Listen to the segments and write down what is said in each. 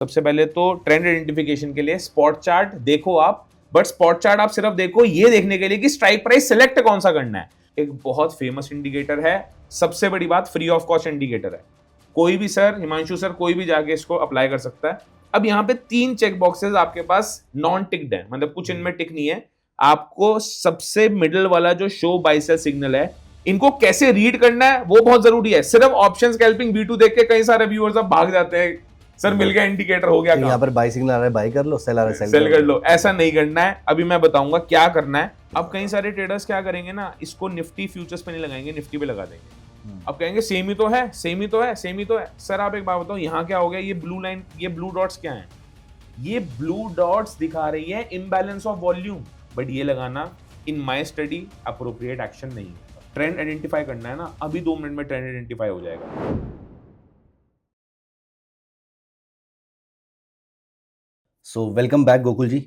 सबसे पहले तो ट्रेंड आइडेंटिफिकेशन के लिए स्पॉट चार्ट देखो आप, बट स्पॉट चार्ट आप सिर्फ देखो ये देखने के लिए कि स्ट्राइक प्राइस सिलेक्ट कौन सा करना है। एक बहुत फेमस इंडिकेटर है, सबसे बड़ी बात फ्री ऑफ कॉस्ट इंडिकेटर है। कोई भी सर, हिमांशु सर, कोई भी जाके इसको अप्लाई कर सकता है। अब यहाँ पे 3 चेक बॉक्सेस आपके पास नॉन टिक्ड है, मतलब कुछ इनमें टिक नहीं है। आपको सबसे मिडिल वाला जो शो बाय सेल सिग्नल है, इनको कैसे रीड करना है वो बहुत जरूरी है। सिर्फ ऑप्शन स्कैल्पिंग V2 देख के कई सारे व्यूअर्स अब भाग जाते हैं, सर मिल गया इंडिकेटर हो गया, यहाँ पर बाई सिग्नल आ रहा है, बाई कर लो, सेल आ रहा है, सेल कर लो। ऐसा नहीं करना है, अभी मैं बताऊंगा क्या करना है। अब कई सारे ट्रेडर्स क्या करेंगे ना, इसको निफ्टी फ्यूचर्स पे नहीं लगाएंगे, निफ्टी पे लगा देंगे। अब कहेंगे सेम ही तो है, सेम ही तो है, सेम ही तो है। सर आप एक बात बताओ, यहाँ क्या हो गया, ये ब्लू लाइन, ये ब्लू डॉट्स क्या है? ये ब्लू डॉट्स दिखा रही है इम्बैलेंस ऑफ वॉल्यूम, बट ये लगाना इन माई स्टडी अप्रोप्रिएट एक्शन नहीं है। ट्रेंड आइडेंटिफाई करना है ना, अभी 2 मिनट में ट्रेंड आइडेंटिफाई हो जाएगा। सो वेलकम बैक गोकुल जी।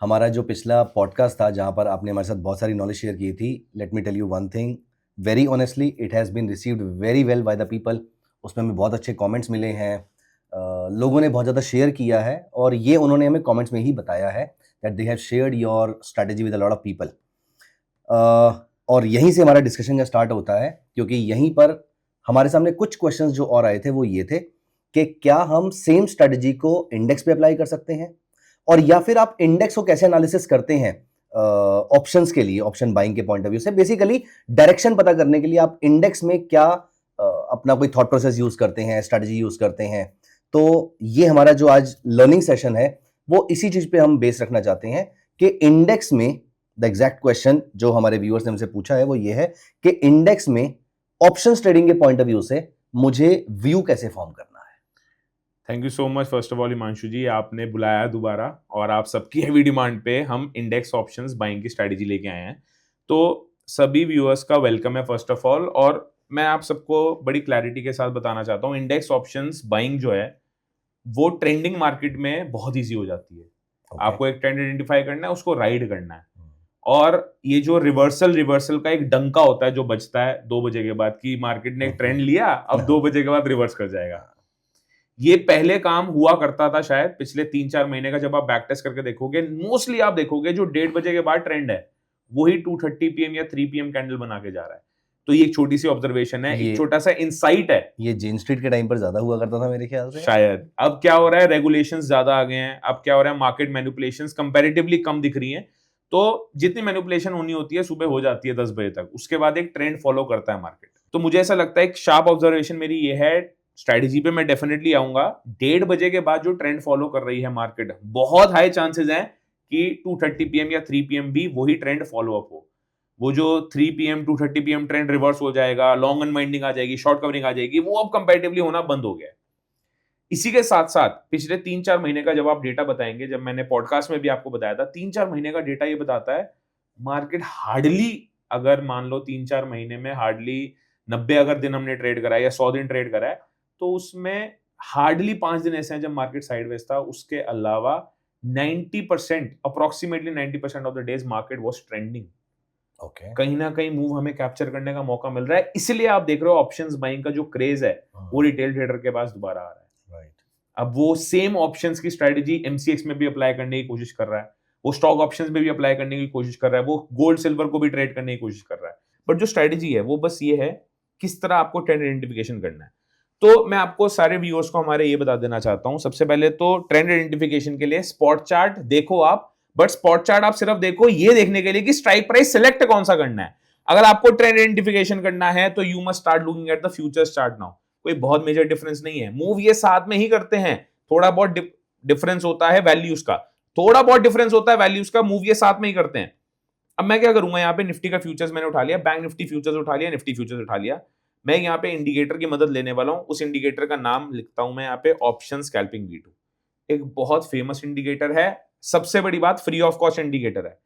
हमारा जो पिछला पॉडकास्ट था जहाँ पर आपने हमारे साथ बहुत सारी नॉलेज शेयर की थी, let me tell you one thing, very honestly it has been received very well by the people. उसमें हमें बहुत अच्छे कमेंट्स मिले हैं, लोगों ने बहुत ज़्यादा शेयर किया है, और ये उन्होंने हमें कमेंट्स में ही बताया है that they have shared your strategy with a lot of people. और यहीं से हमारा डिस्कशन का स्टार्ट होता है, क्योंकि यहीं पर हमारे सामने कुछ क्वेश्चंस जो और आए थे वो ये थे कि क्या हम सेम स्ट्रैटेजी को इंडेक्स पे अप्लाई कर सकते हैं, और या फिर आप इंडेक्स को कैसे एनालिसिस करते हैं ऑप्शंस के लिए, ऑप्शन बाइंग के पॉइंट ऑफ व्यू से। बेसिकली डायरेक्शन पता करने के लिए आप इंडेक्स में क्या अपना कोई थॉट प्रोसेस यूज करते हैं, स्ट्रैटेजी यूज करते हैं। तो ये हमारा जो आज लर्निंग सेशन है वो इसी चीज पे हम बेस रखना चाहते हैं कि इंडेक्स में द एग्जैक्ट क्वेश्चन जो हमारे व्यूअर्स ने हमसे पूछा है वो ये है कि इंडेक्स में ऑप्शन ट्रेडिंग के पॉइंट ऑफ व्यू से मुझे व्यू कैसे फॉर्म करना है। Thank you so much first of all Himanshu ji, आपने बुलाया दोबारा, और आप सबकी हैवी डिमांड पे हम इंडेक्स ऑप्शंस बाइंग की स्ट्रेटजी लेके आए हैं। तो सभी व्यूअर्स का वेलकम है फर्स्ट ऑफ ऑल, और मैं आप सबको बड़ी क्लैरिटी के साथ बताना चाहता हूँ, इंडेक्स ऑप्शंस बाइंग जो है वो ट्रेंडिंग मार्केट में बहुत ईजी हो जाती है। आपको एक ट्रेंड आइडेंटिफाई करना है, उसको राइड करना है, और ये जो रिवर्सल का एक डंका होता है जो बजता है 2 बजे के बाद कि मार्केट ने एक ट्रेंड लिया, अब 2 बजे के बाद रिवर्स कर जाएगा। ये पहले काम हुआ करता था शायद पिछले 3-4 महीने का। जब आप बैक टेस्ट करके देखोगे, मोस्टली आप देखोगे जो 1:30 बजे के बाद ट्रेंड है वही 2:30 PM या 3 PM कैंडल बना के जा रहा है। तो ये एक छोटी सी ऑब्जर्वेशन है, एक छोटा सा इंसाइट है। ये जेन स्ट्रीट के टाइम पर ज्यादा हुआ करता था मेरे ख्याल से, शायद अब क्या हो रहा है, रेगुलेशंस ज्यादा आ गए हैं, अब क्या हो रहा है, मार्केट मैनिपुलेशंस कंपैरेटिवली कम दिख रही हैं। तो जितनी मैनिपुलेशन होनी होती है सुबह हो जाती है 10 बजे तक, उसके बाद एक ट्रेंड फॉलो करता है मार्केट। तो मुझे ऐसा लगता है, एक शार्प ऑब्जर्वेशन मेरी ये है, स्ट्रैटेजी पे मैं डेफिनेटली आऊंगा। 1:30 बजे के बाद जो ट्रेंड फॉलो कर रही है मार्केट, बहुत हाई चांसेस हैं कि 2:30 PM या 3 PM भी वही ट्रेंड फॉलो अप हो। वो जो 3 PM 2:30 PM ट्रेंड रिवर्स हो जाएगा, लॉन्ग अनवाइंडिंग आ जाएगी, शॉर्ट कवरिंग आ जाएगी, वो अब कंपैरेटिवली होना बंद हो गया है। इसी के साथ साथ पिछले 3-4 महीने का जब आप डेटा बताएंगे, जब मैंने पॉडकास्ट में भी आपको बताया था, 3-4 महीने का डेटा ये बताता है मार्केट हार्डली, अगर मान लो 3-4 महीने में हार्डली 90 अगर दिन हमने ट्रेड करा है या 100 दिन ट्रेड करा है, तो उसमें हार्डली 5 दिन ऐसे हैं जब मार्केट साइडवेज था। उसके अलावा 90%, approximately 90% of the days market was trending. कहीं ना कहीं मूव हमें कैप्चर करने का मौका मिल रहा है, इसलिए आप देख रहे हो ऑप्शंस बाइंग का जो क्रेज है वो रिटेल ट्रेडर के पास दोबारा आ रहा है। अब वो सेम ऑप्शंस की स्ट्रेटजी MCX में भी अप्लाई करने की कोशिश कर रहा है, वो स्टॉक ऑप्शंस में भी अप्लाई करने की कोशिश कर रहा है, वो गोल्ड सिल्वर को भी ट्रेड करने की कोशिश कर रहा है। बट जो स्ट्रेटजी है वो बस ये है, किस तरह आपको ट्रेंड आइडेंटिफिकेशन करना है। तो मैं आपको सारे व्यूअर्स को हमारे ये बता देना चाहता हूं, सबसे पहले तो ट्रेंड आइडेंटिफिकेशन के लिए स्पॉट चार्ट देखो आप, बट स्पॉट चार्ट आप सिर्फ देखो ये देखने के लिए कि स्ट्राइक प्राइस सिलेक्ट कौन सा करना है। अगर आपको ट्रेंड आइडेंटिफिकेशन करना है तो you must start looking at the futures chart now. कोई बहुत मेजर डिफरेंस नहीं है, मूव ये साथ में ही करते हैं, थोड़ा बहुत डिफरेंस होता है वैल्यूज का, थोड़ा बहुत डिफरेंस होता है वैल्यूज का, मूव ये साथ में ही करते हैं। अब मैं क्या करूंगा, यहाँ पे निफ्टी का फ्यूचर्स मैंने उठा लिया, बैंक निफ्टी फ्यूचर्स उठा लिया, निफ्टी फ्यूचर्स उठा लिया। मैं यहाँ पे इंडिकेटर की मदद लेने वाला हूं, उस इंडिकेटर का नाम लिखता हूं मैं यहाँ पे ऑप्शन स्कैल्पिंग V2। एक बहुत फेमस इंडिकेटर है, सबसे बड़ी बात फ्री ऑफ कॉस्ट इंडिकेटर है।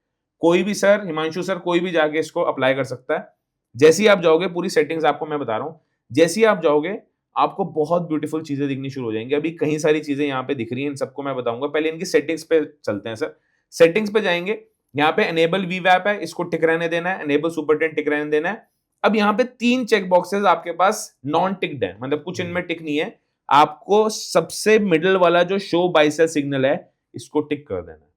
कोई भी सर, हिमांशु सर, कोई भी जाके इसको अप्लाई कर सकता है। जैसे ही आप जाओगे, पूरी सेटिंग्स आपको मैं बता रहा हूं, जैसे ही आप जाओगे आपको बहुत ब्यूटीफुल चीजें दिखनी शुरू हो जाएंगी। अभी कई सारी चीजें यहाँ पे दिख रही हैं, इन सबको मैं बताऊंगा। पहले इनकी सेटिंग्स पे चलते हैं सर। सेटिंग्स पे जाएंगे, यहाँ पे एनेबल VWAP है, इसको टिक रहने देना है, एनेबल सुपर ट्रेंड टिक रहने देना है। अब यहाँ पे 3 चेक बॉक्सेस आपके पास नॉन टिक्ड है, मतलब कुछ इनमें टिक नहीं है, आपको सबसे मिडल वाला जो शो बाय सेल सिग्नल है इसको टिक कर देना है।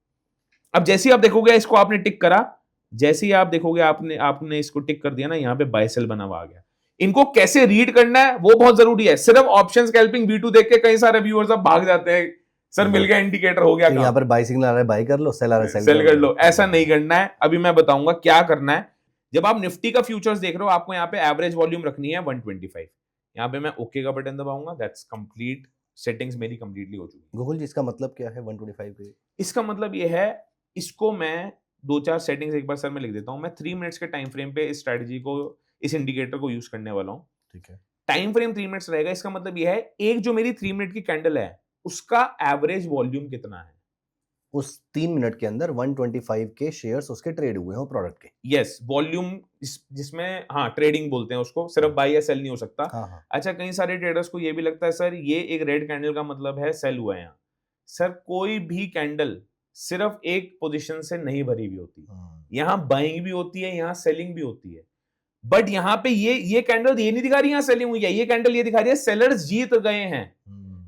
अब जैसे ही आप देखोगे इसको आपने टिक करा, जैसे ही आप देखोगे आपने इसको टिक कर दिया ना, यहां पे बाय सेल बना हुआ आ गया। इनको कैसे रीड करना है वो बहुत जरूरी है। सिर्फ ऑप्शन स्कैल्पिंग V2 देख के कई सारे व्यूअर्स अब भाग जाते हैं, सर मिल गया इंडिकेटर, हो गया कि यहाँ काम, पर बाय सिग्नल आ रहा है बाय कर लो, सेल आ रहा है सेल कर लो। ऐसा नहीं करना है। अभी मैं बताऊंगा क्या करना है। जब आप निफ्टी का फ्यूचर्स देख रहे हो, आपको यहाँ पे एवरेज वॉल्यूम रखनी है 125। यहाँ पे मैं ओके का बटन दबाऊंगा, दैट्स कंप्लीट, सेटिंग्स मेरी कंप्लीटली हो चुकी है। गोकुल जी इसका मतलब क्या है 125 के? इसका मतलब ये है, इसको मैं 2-4 सेटिंग्स एक बार सर मैं लिख देता हूं। मैं 3 मिनट्स के टाइम फ्रेम पे इस स्ट्रेटजी को, इस इंडिकेटर को यूज करने वाला हूं। ठीक है, टाइम फ्रेम 3 मिनट्स रहेगा। इसका मतलब ये है, एक जो मेरी 3 मिनट की कैंडल है उसका एवरेज वॉल्यूम कितना है। उस 3 मिनट के अंदर 125 के शेयर्स उसके ट्रेड हुए हो प्रोडक्ट के। यस, वॉल्यूम जिसमें, हाँ ट्रेडिंग बोलते हैं उसको, सिर्फ बाय या सेल नहीं हो सकता। हाँ हाँ, अच्छा, कई सारे ट्रेडर्स को ये भी लगता है सर ये एक रेड कैंडल का मतलब है सेल हुआ है यहाँ। सर कोई भी कैंडल सिर्फ एक पोजीशन से नहीं भरी हुई होती, यहाँ बाइंग भी होती है, यहाँ सेलिंग भी होती है। बट यहाँ पे ये कैंडल ये नहीं दिखा रही यहाँ सेलिंग हुई है, ये कैंडल ये दिखा रही है सेलर्स जीत गए हैं।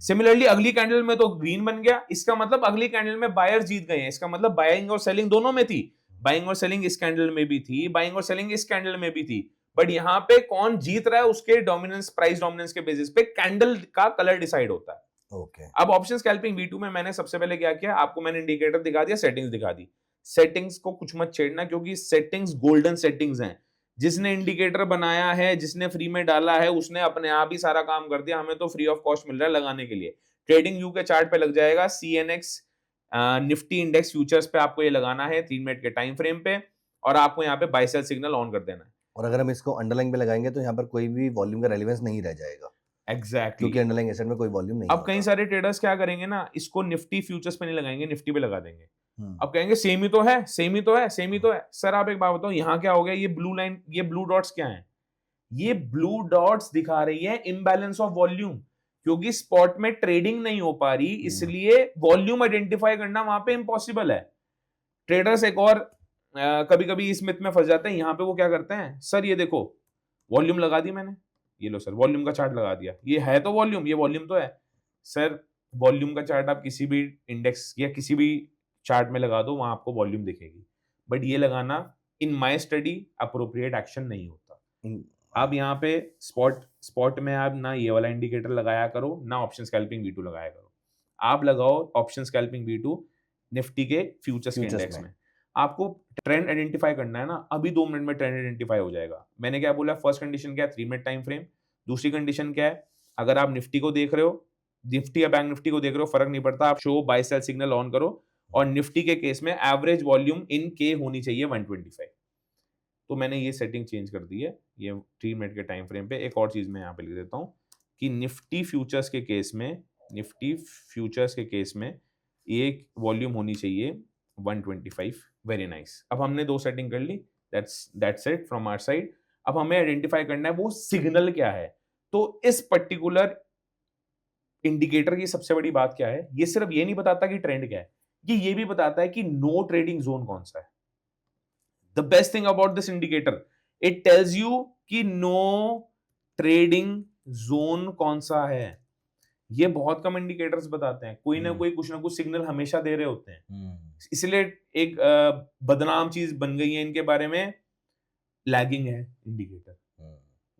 सिमिलरली अगली कैंडल में तो ग्रीन बन गया, इसका मतलब अगली कैंडल में बायर्स जीत गए हैं। इसका मतलब बाइंग और सेलिंग दोनों में थी। बाइंग और सेलिंग इस कैंडल में भी थी, बाइंग और सेलिंग इस कैंडल में भी थी। बट यहाँ पे कौन जीत रहा है उसके डोमिनेंस, प्राइस डोमिनेंस के बेसिस पे कैंडल का कलर डिसाइड होता है। ओके। अब ऑप्शन स्कैल्पिंग V2 में मैंने सबसे पहले क्या किया, आपको मैंने इंडिकेटर दिखा दिया, सेटिंग्स दिखा दी। सेटिंग्स को कुछ मत छेड़ना, क्योंकि सेटिंग्स गोल्डन सेटिंग्स हैं। जिसने इंडिकेटर बनाया है, जिसने फ्री में डाला है, उसने अपने आप ही सारा काम कर दिया। हमें तो फ्री ऑफ कॉस्ट मिल रहा है लगाने के लिए। ट्रेडिंग व्यू के चार्ट पे लग जाएगा, CNX निफ्टी इंडेक्स फ्यूचर्स पे आपको ये लगाना है 3 मिनट के टाइम फ्रेम पे, और आपको यहाँ पे बाय सेल सिग्नल ऑन कर देना है। और अगर हम इसको अंडरलाइन पे लगाएंगे तो यहाँ पर कोई भी वॉल्यूम का रेलेवेंस नहीं रह जाएगा, एग्जैक्टली, क्योंकि अंडरलाइन एसेट में कोई वॉल्यूम नहीं अब कई होता। सारे ट्रेडर्स क्या करेंगे ना, इसको निफ्टी फ्यूचर्स पे नहीं लगाएंगे, निफ्टी पे लगा देंगे। हम्म, अब कहेंगे सेम ही तो है, सेम ही तो है, सेम ही तो है। सर आप एक बात बताओ, यहाँ क्या हो गया, ये ब्लू लाइन, ये ब्लू डॉट्स क्या है? ये ब्लू डॉट्स दिखा रही है इम्बैलेंस ऑफ वॉल्यूम, क्योंकि स्पॉट में ट्रेडिंग नहीं हो पा रही, इसलिए वॉल्यूम आइडेंटिफाई करना वहां पे इम्पॉसिबल है। ट्रेडर्स एक और कभी कभी इस मिथ में फंस जाते हैं। यहाँ पे वो क्या करते हैं, सर ये देखो वॉल्यूम लगा दी मैंने, ये लो सर वॉल्यूम का चार्ट लगा दिया, ये है तो वॉल्यूम, ये वॉल्यूम तो है। सर वॉल्यूम का चार्ट आप किसी भी इंडेक्स या किसी भी चार्ट में लगा दो, वहां आपको वॉल्यूम दिखेगी। बट ये लगाना in my study appropriate action नहीं होता। आप यहाँ पे स्पॉट में आप ना ये वाला इंडिकेटर लगाया करो, ना ऑप्शन स्कैल्पिंग V2 लगाया करो। आप लगाओ ऑप्शन स्कैल्पिंग V2 निफ्टी के फ्यूचर्स के इंडेक्स में। आपको ट्रेंड आइडेंटिफाई करना है ना, अभी 2 मिनट में ट्रेंड आइडेंटिफाई हो जाएगा। मैंने क्या बोला, फर्स्ट कंडीशन क्या है, 3 मिनट टाइम फ्रेम। दूसरी कंडीशन क्या है, अगर आप निफ्टी को देख रहे हो, निफ्टी या बैंक निफ्टी को देख रहे हो, फर्क नहीं पड़ता, आप show buy sell signal on करो, और निफ्टी के केस में एवरेज वॉल्यूम इन के होनी चाहिए 125। तो मैंने ये सेटिंग चेंज कर दी है, ये 3 मिनट के टाइम फ्रेम पे। एक और चीज मैं यहाँ पे लिख देता हूँ कि निफ्टी फ्यूचर्स के केस में, निफ्टी फ्यूचर्स के केस में एक वॉल्यूम होनी चाहिए 125। Very nice. अब हमने 2 सेटिंग कर ली, that's it from our side. अब हमें आइडेंटिफाई करना है वो सिग्नल क्या है। तो इस पर्टिकुलर इंडिकेटर की सबसे बड़ी बात क्या है, ये सिर्फ ये नहीं बताता कि ट्रेंड क्या है, ये भी बताता है कि नो ट्रेडिंग जोन कौन सा है। The best thing about this indicator, it tells you कि no trading zone कौन सा है। ये बहुत कम इंडिकेटर्स बताते हैं, कोई ना कोई कुछ ना कुछ सिग्नल हमेशा दे रहे होते हैं। इसलिए एक बदनाम चीज बन गई है इनके बारे में, लैगिंग है इंडिकेटर।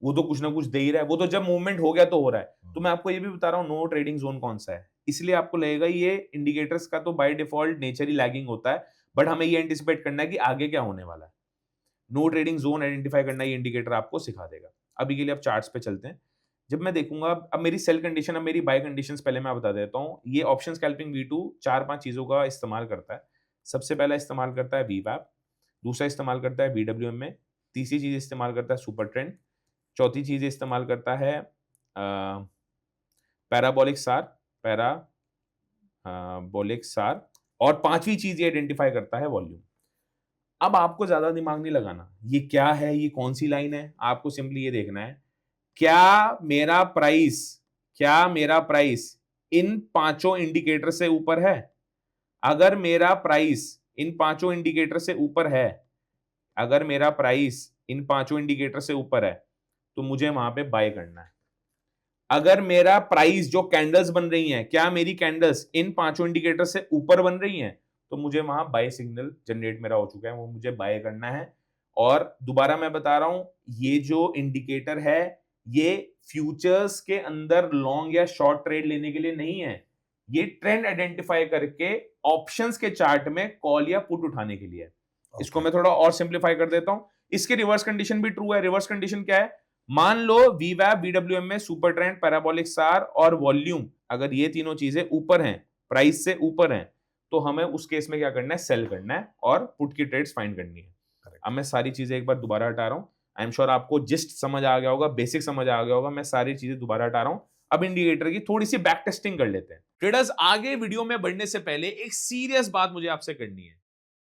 वो तो कुछ ना कुछ दे ही रहा है, वो तो जब मूवमेंट हो गया तो हो रहा है। तो मैं आपको ये भी बता रहा हूँ नो ट्रेडिंग जोन कौन सा है, इसलिए आपको लगेगा ये इंडिकेटर्स का तो by default nature he lagging होता है, बट हमें ये एंटिसिपेट करना है कि आगे क्या होने वाला है। नो ट्रेडिंग जोन आइडेंटिफाई करना ये इंडिकेटर आपको सिखा देगा। अभी के लिए अब चार्ट्स पे चलते हैं। जब मैं देखूंगा, अब मेरी सेल कंडीशन, अब मेरी बाय कंडीशंस पहले मैं बता देता हूँ। ये ऑप्शन स्कैल्पिंग V2 4-5 चीजों का इस्तेमाल करता है। सबसे पहला इस्तेमाल करता है VWAP, दूसरा इस्तेमाल करता है VWM में, तीसरी चीज इस्तेमाल करता है सुपर ट्रेंड, चौथी चीज इस्तेमाल करता है पैराबोलिक सार, पैराबोलिक सार, और पांचवी चीज ये आइडेंटिफाई करता है वॉल्यूम। अब आपको ज्यादा दिमाग नहीं लगाना, ये क्या है, ये कौन सी लाइन है, आपको सिंपली ये देखना है क्या मेरा प्राइस इन पांचों इंडिकेटर से ऊपर है। अगर मेरा प्राइस इन पांचों इंडिकेटर से ऊपर है, अगर मेरा प्राइस इन पांचों इंडिकेटर से ऊपर है, तो मुझे वहां पे बाय करना है। अगर मेरा प्राइस जो कैंडल्स बन रही हैं, क्या मेरी कैंडल्स इन पांचों इंडिकेटर से ऊपर बन रही हैं, तो मुझे वहां बाय सिग्नल जनरेट मेरा हो चुका है, वो मुझे बाय करना है। और दोबारा मैं बता रहा हूं, ये जो इंडिकेटर है ये फ्यूचर्स के अंदर लॉन्ग या शॉर्ट ट्रेड लेने के लिए नहीं है, ये ट्रेंड आइडेंटिफाई करके ऑप्शंस के चार्ट में कॉल या पुट उठाने के लिए है। इसको मैं थोड़ा और सिंप्लीफाई कर देता हूं। इसके रिवर्स कंडीशन भी ट्रू है। रिवर्स कंडीशन क्या है? मान लो वीवैप, बीडब्ल्यूएम में सुपर ट्रेंड, पैराबोलिक सार और वॉल्यूम, अगर ये तीनों चीजें ऊपर हैं, प्राइस से ऊपर हैं, तो हमें उस केस में क्या करना है? सेल करना है और पुट की ट्रेड्स फाइंड करनी है। अब मैं सारी चीजें एक बार दोबारा हटा रहा हूं। आई एम श्योर आपको जिस्ट समझ आ गया होगा, बेसिक समझ आ गया होगा। मैं सारी चीजें दोबारा हटा रहा हूं। अब इंडिकेटर की थोड़ी सी बैक टेस्टिंग कर लेते हैं। ट्रेडर्स, आगे वीडियो में बढ़ने से पहले एक सीरियस बात मुझे आपसे करनी है।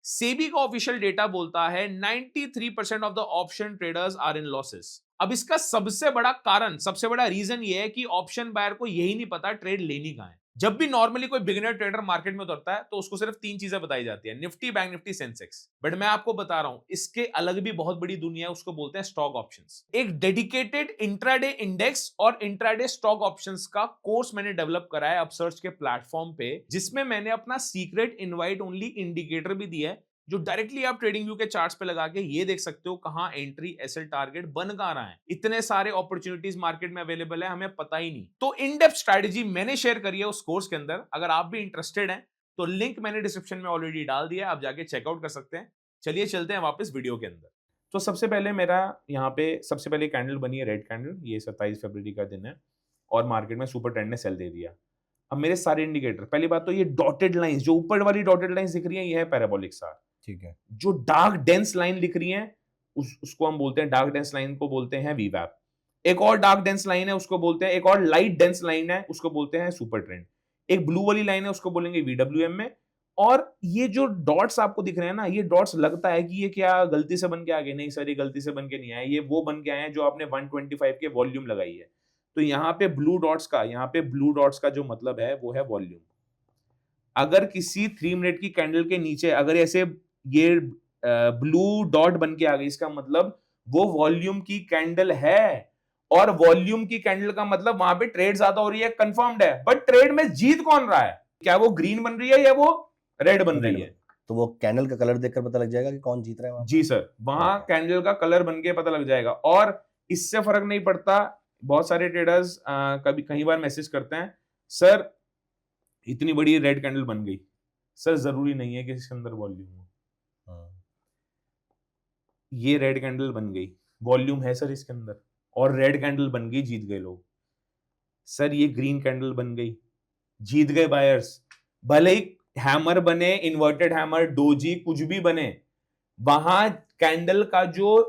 सेबी का ऑफिशियल डेटा बोलता है 93% of the option traders are in losses. अब इसका सबसे बड़ा कारण, सबसे बड़ा रीजन ये है कि ऑप्शन बायर को यही नहीं पता ट्रेड लेनी कहां है। जब भी नॉर्मली कोई बिगिनर ट्रेडर मार्केट में उतरता है तो उसको सिर्फ तीन चीजें बताई जाती है, Nifty, bank Nifty, Sensex. But मैं आपको बता रहा हूं, इसके अलग भी बहुत बड़ी दुनिया है, उसको बोलते हैं स्टॉक ऑप्शंस। एक डेडिकेटेड इंट्राडे इंडेक्स और इंट्राडे स्टॉक ऑप्शंस का कोर्स मैंने डेवलप करा है अपसर्च के प्लेटफॉर्म पे, जिसमें मैंने अपना सीक्रेट इनवाइट ओनली इंडिकेटर भी दिया है, जो डायरेक्टली आप ट्रेडिंग व्यू के चार्ट्स पे लगा के ये देख सकते हो कहां एंट्री, एसएल टारगेट बन कहां रहा है। इतने सारे अपॉर्चुनिटीज मार्केट में अवेलेबल है, हमें पता ही नहीं। तो इन डेप्थ स्ट्रेटजी मैंने शेयर करी है उस कोर्स के अंदर। अगर आप भी इंटरेस्टेड हैं तो लिंक मैंने डिस्क्रिप्शन में ऑलरेडी डाल दिया है, आप जाके चेकआउट कर सकते हैं। चलिए चलते हैं वापस वीडियो के अंदर। तो सबसे पहले मेरा यहाँ पे सबसे पहले कैंडल बनी है रेड कैंडल, ये 27 फरवरी का दिन है और मार्केट में सुपर ट्रेंड ने सेल दे दिया। अब मेरे सारे इंडिकेटर, पहली बात तो ये डॉटेड लाइंस, जो ऊपर वाली डॉटेड लाइंस दिख रही है, ये है पैराबोलिक सार। ठीक है। जो डार्क डेंस लाइन लिख रही है उसको हम बोलते हैं, डार्क डेंस लाइन को बोलते हैं वीवैप। एक और डार्क डेंस लाइन है उसको बोलते हैं, एक और लाइट डेंस लाइन है उसको बोलते हैं सुपर ट्रेंड। एक ब्लू वाली लाइन है उसको बोलेंगे वीडब्ल्यूएम में। और ये जो डॉट्स आपको दिख रहे हैं ना, ये डॉट्स लगता है कि ये क्या गलती से बन के आ गए? नहीं सर, ये गलती से बन के नहीं आए, ये वो बन के आए हैं जो आपने 125 के वॉल्यूम लगाई है। तो यहाँ पे ब्लू डॉट्स का जो मतलब है वो है वॉल्यूम। अगर किसी 3 मिनट की कैंडल के नीचे अगर ऐसे ये ब्लू डॉट बन के आ गई, इसका मतलब वो वॉल्यूम की कैंडल है। और वॉल्यूम की कैंडल का मतलब वहां पे ट्रेड ज्यादा हो रही है, कंफर्म्ड है। बट ट्रेड में जीत कौन रहा है? क्या वो ग्रीन बन रही है या वो रेड बन रही है? तो वो कैंडल का कलर देखकर पता लग जाएगा कि कौन जीत रहा है वहां? जी सर, वहां कैंडल का कलर बन के पता लग जाएगा। और इससे फर्क नहीं पड़ता। बहुत सारे ट्रेडर्स कभी कई बार मैसेज करते हैं, सर इतनी बड़ी रेड कैंडल बन गई। सर जरूरी नहीं है कि इसके अंदर वॉल्यूम हो। ये रेड कैंडल बन गई, वॉल्यूम है सर इसके अंदर, और रेड कैंडल बन गई, जीत गए लोग। सर ये ग्रीन कैंडल बन गई, जीत गए बायर्स। भले ही हैमर बने, इन्वर्टेड हैमर, डोजी, कुछ भी बने, वहां कैंडल का जो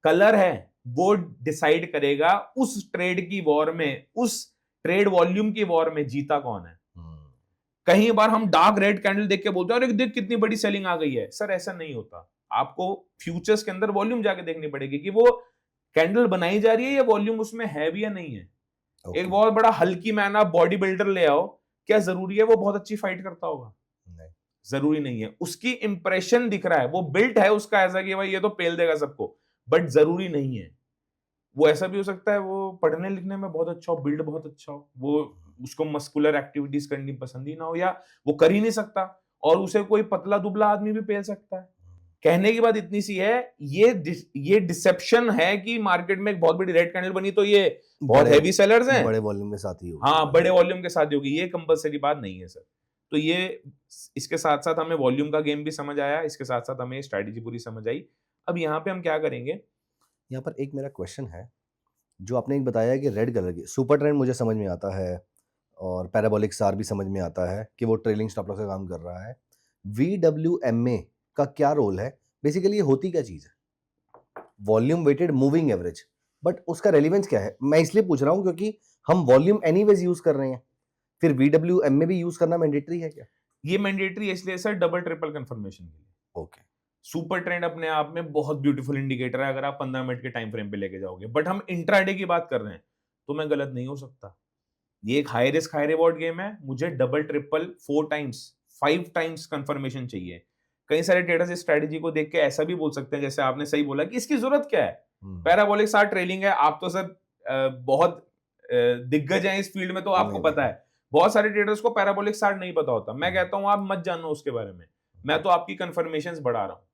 कलर है वो डिसाइड करेगा उस ट्रेड की वॉर में, उस ट्रेड वॉल्यूम की वॉर में जीता कौन है। कई बार हम डार्क रेड कैंडल देख के बोलते हैं अरे देख कितनी बड़ी सेलिंग आ गई है। सर ऐसा नहीं होता। आपको फ्यूचर्स के अंदर वॉल्यूम जाके देखनी पड़ेगी कि वो कैंडल बनाई जा रही है या वॉल्यूम उसमें है भी या नहीं है। एक बहुत बड़ा हल्की मैन आप बॉडी बिल्डर ले आओ, क्या जरूरी है वो बहुत अच्छी फाइट करता होगा? जरूरी नहीं है। उसकी इंप्रेशन दिख रहा है, वो बिल्ट है उसका ऐसा कि भाई ये तो पेल देगा सबको, बट जरूरी नहीं है। वो ऐसा भी हो सकता है वो पढ़ने लिखने में बहुत अच्छा हो, बिल्ड बहुत अच्छा हो, वो उसको मस्कुलर एक्टिविटीज करनी पसंद ही ना हो, या वो कर ही नहीं सकता, और उसे कोई पतला दुबला आदमी भी पेल सकता है। कहने की बात इतनी सी है, ये डिसेप्शन है कि मार्केट में एक बहुत बड़ी रेड कैंडल बनी तो ये बहुत हेवी सेलर्स हैं, बड़े वॉल्यूम के साथ ही होगी। हाँ, बड़े वॉल्यूम के साथ ही होगी, ये कंपलसरी बात नहीं है सर। तो ये इसके साथ साथ हमें वॉल्यूम का गेम भी समझ आया, इसके साथ साथ हमें स्ट्रैटेजी पूरी समझ आई। अब यहाँ पे हम क्या करेंगे, यहाँ पर एक मेरा क्वेश्चन है, जो आपने एक बताया कि रेड कलर की सुपर ट्रेंड मुझे समझ में आता है और पैराबोलिक सार भी समझ में आता है कि वो ट्रेलिंग स्टॉप लॉस का काम कर रहा है। VWMA का क्या रोल है? बेसिकली ये होती क्या चीज़ है? Volume weighted moving average, but उसका रेलिवेंस क्या है? मैं इसलिए पूछ रहा हूँ क्योंकि हम वॉल्यूम एनीवेज यूज कर रहे हैं, फिर VWMA भी यूज करना मैंडेटरी है क्या? ये मैंडेटरी इसलिए सर डबल ट्रिपल कंफर्मेशन के लिए। ओके। सुपर ट्रेंड अपने आप में बहुत ब्यूटीफुल इंडिकेटर है अगर आप 15 मिनट के टाइम फ्रेम पे लेके जाओगे, बट हम इंट्राडे की बात कर रहे हैं तो मैं गलत नहीं हो सकता। ये एक high risk high reward game है, मुझे double triple 4 times 5 times confirmation चाहिए। कई सारे ट्रेडर्स इस स्ट्रेटजी को देख के ऐसा भी बोल सकते हैं, जैसे आपने सही बोला कि इसकी जरूरत क्या है, पैराबोलिक सार ट्रेलिंग है, आप तो सर बहुत दिग्गज हैं इस फील्ड में तो आपको नहीं, पता है। बहुत सारे ट्रेडर्स को पैराबोलिक सार्ट नहीं पता होता। मैं कहता हूं आप मत जानो उसके बारे में, मैं तो आपकी कंफर्मेशंस बढ़ा रहा हूं।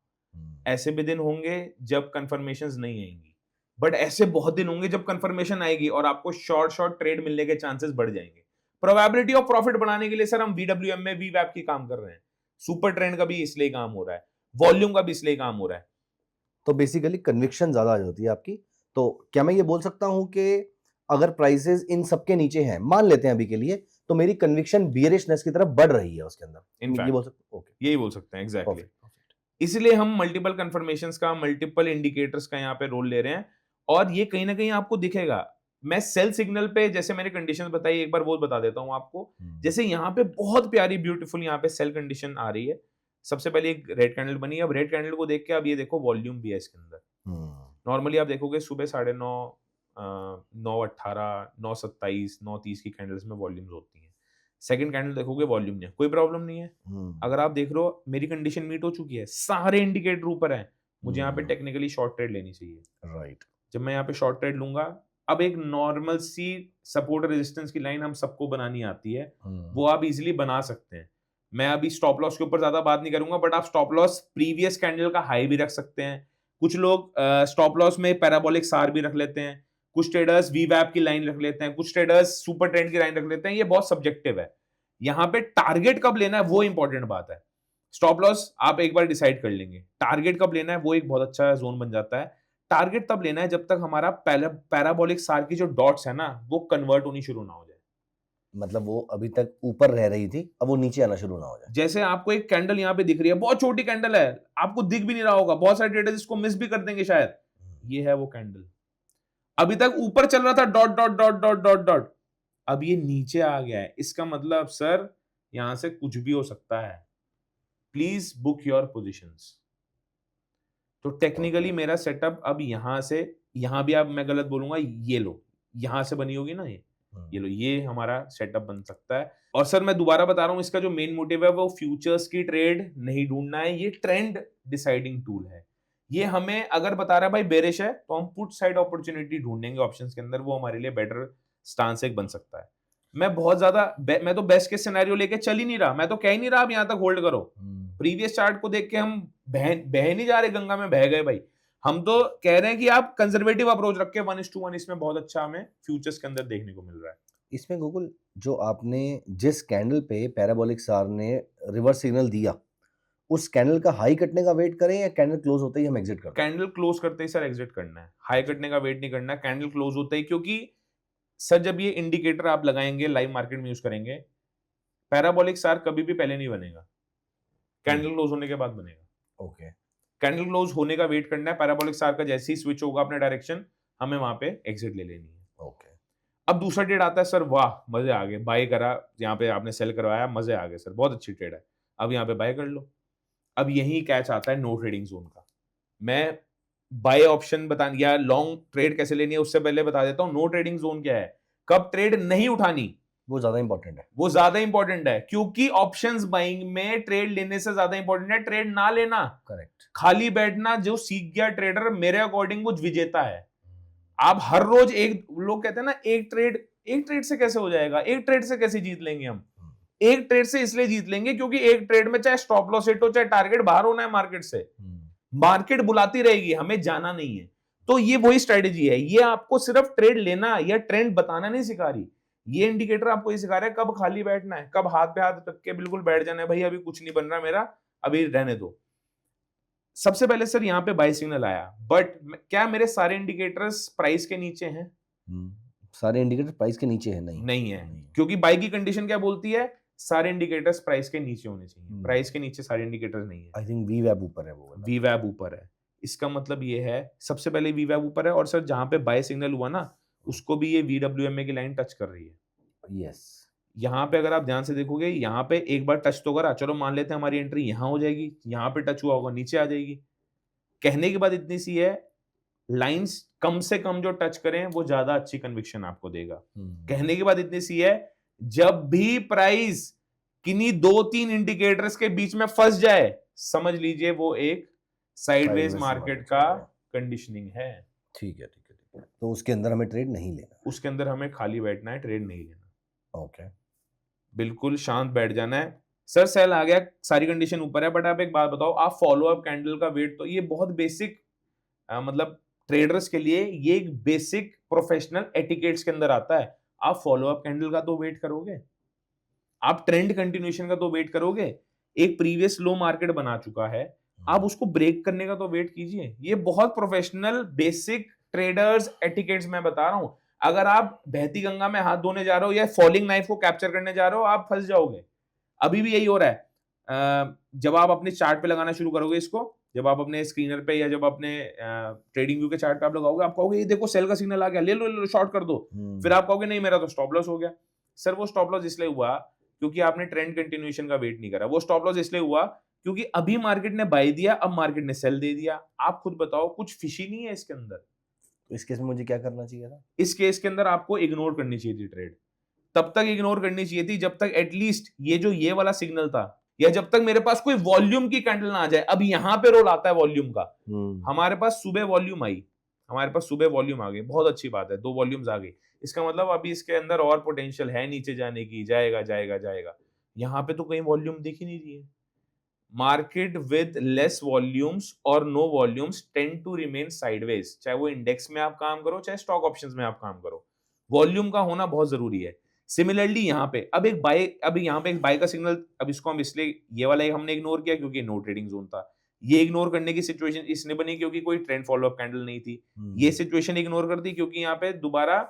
ऐसे भी दिन होंगे जब कंफर्मेशंस नहीं आएंगी, बट ऐसे बहुत दिन होंगे जब कंफर्मेशन आएगी और आपको शॉर्ट ट्रेड मिलने के चांसेस बढ़ जाएंगे। प्रोबेबिलिटी ऑफ प्रॉफिट बढ़ाने के लिए सर हम VWM में VWAP की काम कर रहे हैं, सुपर ट्रेंड का भी इसलिए काम हो रहा है, वॉल्यूम का भी इसलिए काम हो रहा है। तो बेसिकली कन्विक्शन ज्यादा आ जाती है आपकी। तो क्या मैं ये बोल सकता हूं कि अगर प्राइसेस इन सबके नीचे हैं, मान लेते हैं अभी के लिए, तो मेरी कन्विक्शन बियरिशनेस की तरफ बढ़ रही है उसके अंदर, ये बोल सकते? ओके, यही बोल सकते हैं एग्जैक्टली। परफेक्ट। इसलिए हम मल्टीपल कंफर्मेशंस का, मल्टीपल इंडिकेटर्स का यहाँ पे रोल ले रहे हैं, और ये कहीं ना कहीं आपको दिखेगा। मैं सेल सिग्नल पे जैसे मैंने कंडीशन बताई, एक बार वो बता देता हूँ आपको। जैसे यहाँ पे बहुत प्यारी ब्यूटीफुल यहाँ पे सेल कंडीशन आ रही है। सबसे पहले एक रेड कैंडल बनी है। अब रेड कैंडल को देख के अब ये देखो वॉल्यूम भी है इसके अंदर। नॉर्मली आप देखोगे सुबह 9:30, 9:18, 9:27, 9:30 की कैंडल्स में वॉल्यूम्स होती हैं। सेकंड कैंडल देखोगे वॉल्यूम नहीं है, कोई प्रॉब्लम नहीं है। अगर आप देख रहे हो मेरी कंडीशन मीट हो चुकी है, सारे इंडिकेटर ऊपर हैं, मुझे यहाँ पे टेक्निकली शॉर्ट ट्रेड लेनी चाहिए। राइट। जब मैं यहाँ पे शॉर्ट ट्रेड लूंगा, अब एक नॉर्मल सी सपोर्ट रेजिस्टेंस की लाइन हम सबको बनानी आती है, वो आप इजीली बना सकते हैं। मैं अभी स्टॉप लॉस के ऊपर ज्यादा बात नहीं करूंगा, बट आप स्टॉप लॉस प्रीवियस कैंडल का हाई भी रख सकते हैं। कुछ लोग स्टॉप लॉस में पैराबोलिक सार भी रख लेते हैं, कुछ ट्रेडर्स VWAP की लाइन रख लेते हैं, कुछ ट्रेडर्स सुपर ट्रेंड की लाइन रख लेते हैं। ये बहुत सब्जेक्टिव है। यहाँ पे टारगेट कब लेना है वो इंपॉर्टेंट बात है। स्टॉप लॉस आप एक बार डिसाइड कर लेंगे, टारगेट कब लेना है वो एक बहुत अच्छा जोन बन जाता है। टारगेट तब लेना है जब तक हमारा पैराबोलिक सार की जो डॉट्स है ना, वो कन्वर्ट होनी शुरू ना हो जाए। मतलब वो अभी तक ऊपर रह रही थी, अब वो नीचे आना शुरू ना हो जाए। जैसे आपको एक कैंडल यहाँ पे दिख रही है, बहुत छोटी कैंडल है, आपको दिख भी नहीं रहा होगा, बहुत सारे ट्रेडर्स इसको मिस भी कर देंगे शायद। ये है वो कैंडल, अभी तक ऊपर चल रहा था dot dot dot dot dot dot, अब ये नीचे आ गया है। इसका मतलब सर यहां से कुछ भी हो सकता है। Please book your positions. तो टेक्निकली मेरा सेटअप अब यहां से, यहां भी अब मैं गलत बोलूंगा, ये लो, यहां से बनी होगी ना ये लो, ये हमारा सेटअप बन सकता है। और सर मैं दोबारा बता रहा हूं, इसका जो मेन मोटिव है वो फ्यूचर्स की ट्रेड नहीं ढूंढना है, ये ट्रेंड डिसाइडिंग टूल है। ये हमें अगर बता रहा है भाई बेरिश है, तो हम पुट साइड अपॉर्चुनिटी ढूंढेंगे ऑप्शंस के अंदर, वो हमारे लिए बेटर स्टांस एक बन सकता है। मैं बहुत ज्यादा मैं तो बेस्ट केस सिनेरियो लेके चल ही नहीं रहा, मैं तो कह ही नहीं रहा अब यहां तक होल्ड करो। प्रीवियस चार्ट को देख के हम बह नहीं जा रहे, गंगा में बह गए भाई। हम तो कह रहे हैं कि आप कंजर्वेटिव अप्रोच रख के 1:1 इसमें बहुत अच्छा हमें फ्यूचर्स के अंदर देखने को मिल रहा है। इसमें गूगल, जो आपने जिस कैंडल पे पैराबोलिक सार ने रिवर्स सिग्नल दिया, उस कैंडल का हाई कटने का वेट करें या कैंडल क्लोज होते ही हम एग्जिट करें? कैंडल क्लोज करते ही सर एग्जिट करना है, हाई कटने का वेट नहीं करना है, कैंडल क्लोज होता ही। क्योंकि सर जब ये इंडिकेटर आप लगाएंगे, लाइव मार्केट में यूज करेंगे, पैराबोलिक सार कभी भी पहले नहीं बनेगा, कैंडल क्लोज होने के बाद बनेगा। ओके। कैंडल क्लोज होने का वेट करना है, पैराबोलिक सार का जैसे ही स्विच होगा अपने डायरेक्शन, हमें वहां पे एग्जिट ले लेनी है। ओके। अब दूसरा ट्रेड आता है सर, वाह मजे आ गए, बाय करा, यहाँ पे आपने सेल करवाया, मजे आ गए सर, बहुत अच्छी ट्रेड है, अब यहाँ पे बाय कर लो। अब यही कैच आता है नो ट्रेडिंग जोन का। मैं बाय ऑप्शन बता या लॉन्ग ट्रेड कैसे लेनी है उससे पहले बता देता हूँ नो ट्रेडिंग जोन क्या है, कब ट्रेड नहीं उठानी, वो ज्यादा इंपॉर्टेंट है। वो ज्यादा इंपॉर्टेंट है। क्योंकि ऑप्शंस बाइंग में ट्रेड लेने से ज्यादा इंपॉर्टेंट है ट्रेड ना लेना। करेक्ट। खाली बैठना, जो सीख गया ट्रेडर मेरे अकॉर्डिंग वो विजेता है। आप हर रोज एक, लोग कहते हैं ना एक ट्रेड से कैसे हो जाएगा, एक ट्रेड से कैसे जीत लेंगे हम? एक ट्रेड से इसलिए जीत लेंगे क्योंकि एक ट्रेड में चाहे स्टॉप लॉस हिट हो, चाहे टारगेट बाहर होना है मार्केट से, मार्केट बुलाती रहेगी, हमें जाना नहीं है। तो ये वही स्ट्रेटेजी है, ये आपको सिर्फ ट्रेड लेना या ट्रेंड बताना नहीं सिखा रही, ये इंडिकेटर आपको ये सिखा रहा है कब खाली बैठना है, कब हाथ पे हाथ रख के बिल्कुल बैठ जाना है, भाई अभी कुछ नहीं बन रहा मेरा, अभी रहने दो। सबसे पहले सर यहाँ पे बाय सिग्नल आया, बट क्या मेरे सारे इंडिकेटर्स प्राइस के नीचे हैं? सारे इंडिकेटर प्राइस के नीचे है? नहीं है, क्योंकि बाय की कंडीशन क्या बोलती है, सारे इंडिकेटर्स प्राइस के नीचे होने चाहिए। प्राइस के नीचे सारे इंडिकेटर्स नहीं है। आई थिंक VWAP ऊपर है, वो VWAP ऊपर है। इसका मतलब ये है सबसे पहले VWAP ऊपर है, और सर जहां पे बाय सिग्नल हुआ ना, उसको भी ये VWMA की लाइन टच कर रही है। यस। यहाँ पे अगर आप ध्यान से देखोगे, यहाँ पे एक बार टच तो करा, चलो मान लेते हैं हमारी एंट्री यहाँ हो जाएगी, यहाँ पे टच हुआ होगा नीचे आ जाएगी। कहने की बात इतनी सी है, लाइंस कम से कम जो टच करें वो ज्यादा अच्छी कन्विक्शन आपको देगा। कहने की बात इतनी सी है, जब भी प्राइस किन्हीं 2-3 इंडिकेटर्स के बीच में फंस जाए, समझ लीजिए वो एक साइडवेज मार्केट का कंडीशनिंग है। ठीक है, ठीक है। तो उसके अंदर हमें ट्रेड नहीं लेना। उसके अंदर हमें खाली बैठना है, ट्रेड नहीं लेना। ओके। बिल्कुल शांत बैठ जाना है। सर सेल आ गया, सारी कंडीशन ऊपर है, बट आप एक बात बताओ, आप फॉलो अप कैंडल का वेट, तो ये बहुत बेसिक मतलब ट्रेडर्स के लिए ये एक बेसिक प्रोफेशनल एटिकेट्स के अंदर आता है। आप फॉलो अप कैंडल का तो वेट करोगे, आप ट्रेंड कंटिन्यूएशन का तो वेट करोगे। एक प्रीवियस लो मार्केट बना चुका है, आप उसको ब्रेक करने का तो वेट कीजिए। ये बहुत प्रोफेशनल बेसिक ट्रेडर्स एटिकेट्स मैं बता रहा हूं। अगर आप बहती गंगा में हाथ धोने जा रहे हो या फॉलिंग नाइफ को कैप्चर करने जा रहे हो, आप फंस जाओगे। अभी भी यही हो रहा है। जब आप अपने चार्ट पे लगाना शुरू करोगे इसको, जब आप अपने स्क्रीनर पे या जब अपने ट्रेडिंग व्यू के चार्ट पे आप लगाओगे, आप कहोगे ये देखो सेल का सिग्नल आ गया, ले लो शॉर्ट कर दो। फिर आप कहोगे नहीं मेरा तो स्टॉप लॉस हो गया। सर वो स्टॉप लॉस इसलिए हुआ क्योंकि आपने ट्रेंड कंटिन्यूएशन का वेट नहीं करा। वो स्टॉप लॉस इसलिए हुआ क्योंकि अभी मार्केट ने बाय दिया, अब मार्केट ने सेल दे दिया। आप खुद बताओ, कुछ फिशी नहीं है इसके अंदर। तो इस केस में मुझे क्या करना चाहिए था? इस केस के अंदर आपको इग्नोर करनी चाहिए थी ट्रेड। तब तक इग्नोर करनी चाहिए थी जब तक एटलीस्ट ये वाला सिग्नल था, या जब तक मेरे पास कोई वॉल्यूम की कैंडल ना आ जाए। अब यहां पे रोल आता है वॉल्यूम का। हमारे पास सुबह वॉल्यूम आई, हमारे पास सुबह वॉल्यूम आ गई, बहुत अच्छी बात है, 2 वॉल्यूम्स आ गई। इसका मतलब अभी इसके अंदर और पोटेंशियल है नीचे जाने की, जाएगा जाएगा जाएगा। यहां पे तो कहीं वॉल्यूम दिख ही नहीं रही है। मार्केट विद लेस वॉल्यूम्स और no volumes tend to remain sideways, चाहे वो इंडेक्स में आप काम करो चाहे स्टॉक ऑप्शंस में आप काम करो। वॉल्यूम का होना बहुत जरूरी है। सिमिलरली यहाँ पे अब यहाँ पे एक बाय का सिग्नल, अब इसको हम इसलिए ये वाला हमने इग्नोर किया क्योंकि नो ट्रेडिंग जोन था। ये इग्नोर करने की सिचुएशन इसने बनी क्योंकि कोई ट्रेंड फॉलो अप कैंडल नहीं थी। ये सिचुएशन इग्नोर कर दी क्योंकि यहाँ पे दोबारा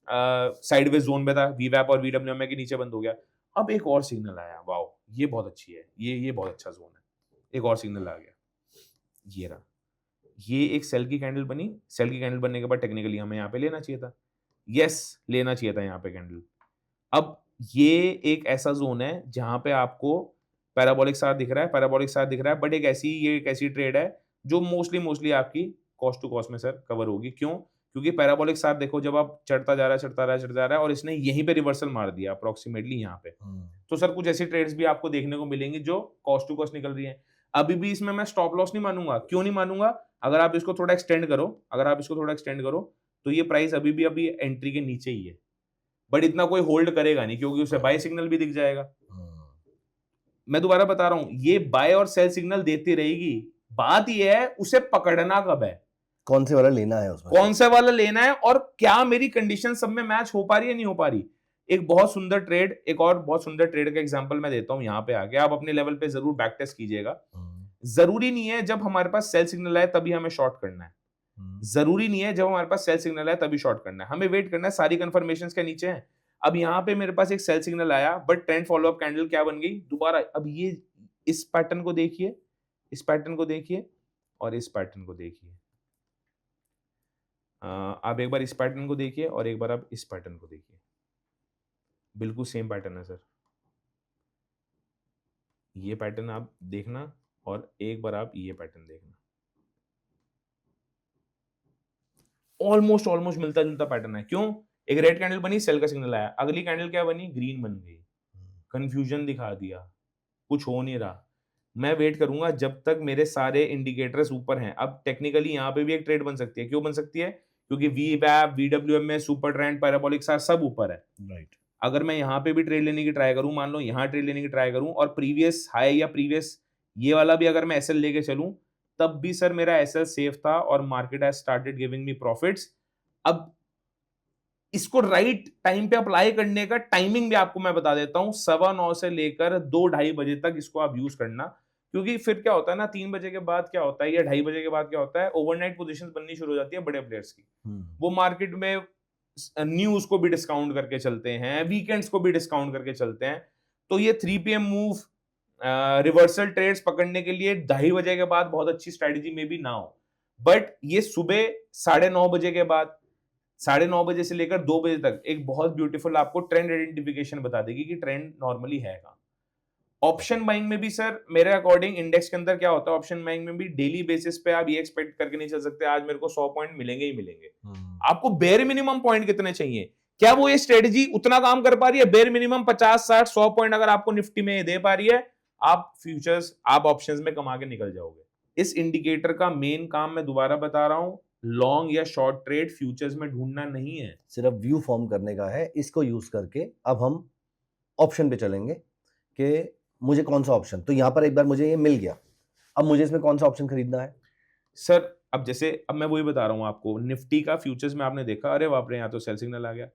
साइडवेज जोन में था, वीवैप और वीडब्ल्यूएमए के नीचे बंद हो गया। अब एक और सिग्नल आया, वाओ ये बहुत अच्छी है, ये बहुत अच्छा जोन है। एक और सिग्नल आ गया, ये रहा। ये एक सेल की कैंडल बनी। सेल की कैंडल बनने के बाद टेक्निकली हमें यहाँ पे लेना चाहिए था, यस लेना चाहिए था यहाँ पे कैंडल। अब ये एक ऐसा जोन है जहां पे आपको पैराबोलिक सार दिख रहा है, पैराबोलिक सार दिख रहा है, बट ये एक ऐसी ट्रेड है जो मोस्टली आपकी कॉस्ट टू कॉस्ट में सर कवर होगी। क्यों? क्योंकि पैराबोलिक सार देखो, जब आप चढ़ता जा रहा है और इसने यहीं पे रिवर्सल मार दिया अप्रोक्सीमेटली यहाँ पे, तो सर कुछ ऐसी ट्रेड्स भी आपको देखने को मिलेंगी जो कॉस्ट टू कॉस्ट निकल रही है। अभी भी इसमें मैं स्टॉप लॉस नहीं मानूंगा। क्यों नहीं मानूंगा? अगर आप इसको थोड़ा एक्सटेंड करो, तो ये प्राइस अभी एंट्री के नीचे ही है, बट इतना कोई होल्ड करेगा नहीं क्योंकि उसे बाय सिग्नल भी दिख जाएगा। मैं दोबारा बता रहा हूं, ये बाय और सेल सिग्नल देती रहेगी। बात ये है उसे पकड़ना कब है, कौन से वाला लेना है उसमें, कौन सा वाला लेना है, और क्या मेरी कंडीशन सब में मैच हो पा रही है नहीं हो पा रही। एक बहुत सुंदर ट्रेड का एग्जांपल मैं देता हूं। यहां पे आके आप अपने लेवल पे जरूर बैक टेस्ट कीजिएगा। जरूरी नहीं है जब हमारे पास सेल सिग्नल आए तभी हमें शॉर्ट करना है। जरूरी नहीं है जब हमारे पास सेल सिग्नल आए तभी शॉर्ट करना है। हमें वेट करना है सारी कंफर्मेशंस के नीचे है। अब यहाँ पे मेरे पास एक सेल सिग्नल आया, but trend follow up candle क्या बन गई दोबारा। अब ये इस पैटर्न को देखिए, इस पैटर्न को देखिए और इस पैटर्न को देखिए। आप एक बार इस पैटर्न को देखिए और एक बार आप इस पैटर्न को देखिए, बिल्कुल सेम पैटर्न है सर। ये पैटर्न आप देखना और एक बार आप ये पैटर्न देखना, ऑलमोस्ट मिलता जुलता पैटर्न है। क्यों? एक रेड कैंडल बनी, सेल का सिग्नल आया, अगली कैंडल क्या बनी, ग्रीन बन गई, कंफ्यूजन दिखा दिया, कुछ हो नहीं रहा। मैं वेट करूंगा जब तक मेरे सारे इंडिकेटर्स ऊपर हैं। अब टेक्निकली यहां पे भी एक ट्रेड बन सकती है। क्यों बन सकती है? क्योंकि वीवैप, वीडब्ल्यूएम में सुपर ट्रेंड, पैराबोलिक सार सब ऊपर है। राइट। अगर मैं यहां पे भी ट्रेड लेने की ट्राई करूं, मान लो यहां ट्रेड लेने की ट्राई करूं और प्रीवियस हाई या प्रीवियस ये वाला भी अगर मैं एसएल लेके चलूं, तब भी सर मेरा एसएल सेफ था और market has started giving me profits. अब इसको राइट टाइम पे अप्लाई करने का टाइमिंग भी आपको मैं बता देता हूं। 9:15 से लेकर 2-2:30 बजे तक इसको आप यूज करना। क्योंकि फिर क्या होता है ना, 3 बजे के बाद क्या होता है या 2:30 बजे के बाद क्या होता है, ओवरनाइट पोजीशंस बननी शुरू हो जाती है बड़े प्लेयर्स की। वो मार्केट में न्यूज को भी डिस्काउंट करके चलते हैं, वीकेंड्स को भी डिस्काउंट करके चलते हैं। तो ये 3 PM मूव रिवर्सल ट्रेड्स पकड़ने के लिए 2:30 बजे के बाद बहुत अच्छी स्ट्रेटेजी में भी ना हो, बट ये सुबह 9:30 बजे के बाद, 9:30 बजे से लेकर 2 बजे तक एक बहुत ब्यूटीफुल आपको ट्रेंड आइडेंटिफिकेशन बता देगी कि ट्रेंड नॉर्मली है कहां। ऑप्शन बाइंग में भी सर मेरे अकॉर्डिंग इंडेक्स के अंदर क्या होता है, ऑप्शन बाइंग में भी डेली बेसिस पे आप ये एक्सपेक्ट करके नहीं चल सकते आज मेरे को 100 पॉइंट मिलेंगे ही मिलेंगे। आपको बेयर मिनिमम पॉइंट कितने चाहिए? क्या वो ये स्ट्रेटजी उतना काम कर पा रही है? बेयर मिनिमम 50, 60, 100 पॉइंट अगर आपको निफ्टी में दे पा रही है, आप फ्यूचर्स, आप ऑप्शंस में कमा के निकल जाओगे। इस इंडिकेटर का मेन काम मैं दोबारा बता रहा हूं, लॉन्ग या शॉर्ट ट्रेड फ्यूचर्स में ढूंढना नहीं है। सिर्फ व्यू फॉर्म करने का है। इसको यूज करके अब हम ऑप्शन पे चलेंगे कि मुझे कौन सा ऑप्शन, तो यहाँ पर एक बार मुझे ये मिल गया, अब मुझे इसमें कौन सा ऑप्शन खरीदना है? सर अब जैसे अब मैं वही बता रहा हूँ आपको, निफ्टी का फ्यूचर्स में आपने देखा, अरे बाप रे यहाँ तो सेल सिग्नल आ गया।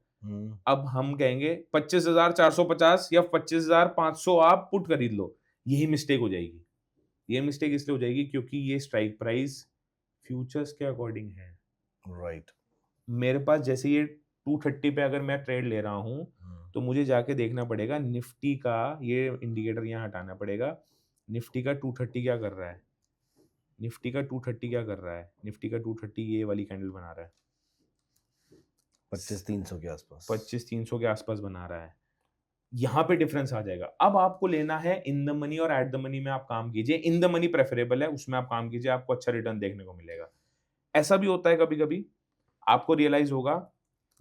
अब हम कहेंगे 25,450 या 25,500 आप पुट खरीद लो, यही मिस्टेक हो जाएगी। ये मिस्टेक इसलिए हो जाएगी क्योंकि ये स्ट्राइक प्राइस फ्यूचर्स के अकॉर्डिंग है। राइट। मेरे पास जैसे ये 230 पे अगर मैं ट्रेड ले रहा हूँ तो मुझे जाके देखना पड़ेगा निफ्टी का, ये इंडिकेटर यहाँ हटाना पड़ेगा, निफ्टी का 230 क्या कर रहा है, निफ्टी का 230 क्या कर रहा है, निफ्टी का 230 ये वाली कैंडल बना रहा है 25,300 के आसपास, 25,300 के आसपास बना रहा है। यहाँ पे डिफरेंस आ जाएगा। अब आपको लेना है इन द मनी और एट द मनी में आप काम कीजिए। इन द मनी प्रेफरेबल है, उसमें आप काम कीजिए, आपको अच्छा रिटर्न देखने को मिलेगा। ऐसा भी होता है कभी कभी आपको रियलाइज होगा,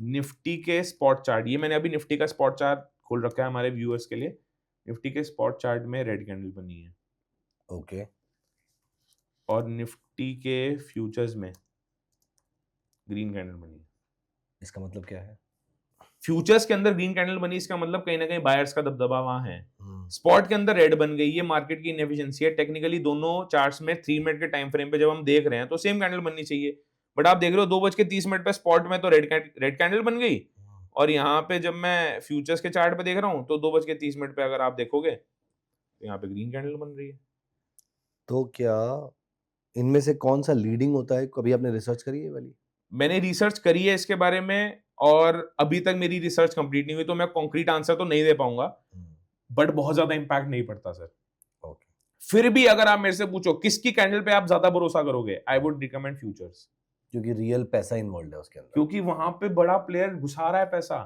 निफ्टी के स्पॉट चार्ट, ये मैंने अभी निफ्टी का स्पॉट चार्ट खोल रखा है हमारे व्यूअर्स के लिए, निफ्टी के स्पॉट चार्ट में रेड कैंडल बनी है ओके, और निफ्टी के फ्यूचर्स में ग्रीन कैंडल बनी है। इसका मतलब क्या है? फ्यूचर्स के अंदर ग्रीन कैंडल बनी, इसका मतलब कहीं ना कहीं बायर्स का दबदबा वहां है। स्पॉट के अंदर रेड बन गई, ये मार्केट की इनएफिशिएंसी है। टेक्निकली दोनों चार्ट्स में 3 मिनट के टाइम फ्रेम पे जब हम देख रहे हैं तो सेम कैंडल बननी चाहिए, बट आप देख रहे हो 2:30 पे स्पॉट में तो रेड कैंडल बन गई, और यहाँ पे जब मैं फ्यूचर्स के चार्ट पे देख रहा हूँ तो 2:30 पे अगर आप देखोगे तो यहाँ पे ग्रीन कैंडल बन रही है। तो क्या इनमें से कौन सा लीडिंग होता है? कभी आपने रिसर्च करी है वाली? मैंने रिसर्च करी है इसके बारे में, और अभी तक मेरी रिसर्च कंप्लीट नहीं हुई, तो मैं कॉन्क्रीट आंसर तो नहीं दे पाऊंगा, बट बहुत ज्यादा इंपैक्ट नहीं पड़ता सर। ओके। फिर भी अगर आप मेरे से पूछो किसकी कैंडल पे आप ज्यादा भरोसा करोगे, आई वुड रिकमेंड फ्यूचर्स, क्योंकि रियल पैसा इन्वॉल्व है उसके अंदर, क्योंकि वहां पे बड़ा प्लेयर घुसा रहा है पैसा।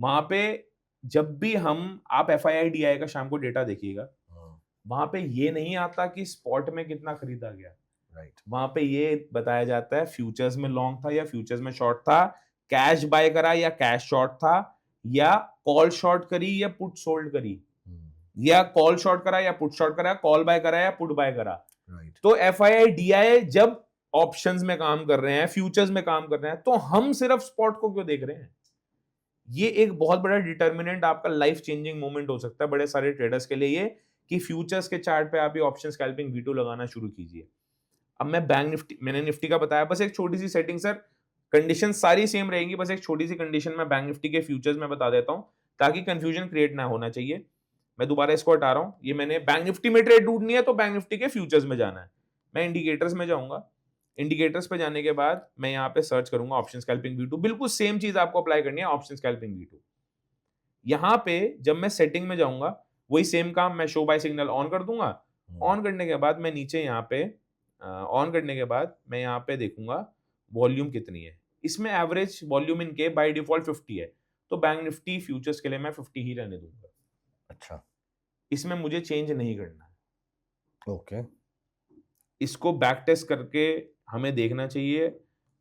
वहां पे जब भी आप FII-DI का शाम को डेटा देखिएगा, वहां पे ये नहीं आता कि स्पॉट में कितना खरीदा गया, राइट। वहां पे ये बताया जाता है फ्यूचर्स में लॉन्ग था या फ्यूचर्स में शॉर्ट था, कैश बाय करा या कैश शॉर्ट था, या कॉल शॉर्ट करी या पुट सोल्ड करी, या कॉल शॉर्ट करा या पुट शॉर्ट करा, कॉल बाय करा या पुट बाय करा। राइट। तो FII-DI जब ऑप्शंस में काम कर रहे हैं, फ्यूचर्स में काम कर रहे हैं, तो हम सिर्फ स्पॉट को क्यों देख रहे हैं? ये एक बहुत बड़ा डिटर्मिनेंट, आपका लाइफ चेंजिंग मोमेंट हो सकता है बड़े सारे ट्रेडर्स के लिए ये, कि फ्यूचर्स के चार्ट पे आप ये ऑप्शन स्कैल्पिंग वीटो लगाना शुरू कीजिए। अब मैं बैंक निफ्टी, मैंने निफ्टी का बताया, बस एक छोटी सी सेटिंग सर, कंडीशन सारी सेम रहेंगी, बस एक छोटी सी कंडीशन मैं बैंक निफ्टी के फ्यूचर्स में बता देता हूं ताकि कंफ्यूजन क्रिएट ना होना चाहिए। मैं दोबारा इसको हटा रहा हूं, ये मैंने बैंक निफ्टी में ट्रेड ढूंढनी है तो बैंक निफ्टी के फ्यूचर्स में जाना है। मैं इंडिकेटर्स में जाऊंगा, इंडिकेटर्स पे जाने के बाद मैं यहाँ पे सर्च करूंगा ऑप्शन स्कैल्पिंग V2, बिल्कुल सेम चीज आपको अप्लाई करनी है, ऑप्शन स्कैल्पिंग V2। यहाँ पे जब मैं सेटिंग में जाऊंगा वही सेम काम, मैं शो बाय सिग्नल ऑन कर दूंगा। ऑन करने के बाद मैं नीचे यहाँ पे ऑन करने के बाद मैं यहाँ पे देखूंगा वॉल्यूम कितनी है, इसमें एवरेज वॉल्यूम इनके बाय डिफॉल्ट 50 है, तो बैंक निफ्टी फ्यूचर्स के लिए मैं 50 ही रहने दूंगा। अच्छा, इसमें मुझे चेंज नहीं करना है। ओके। इसको बैक टेस्ट करके हमें देखना चाहिए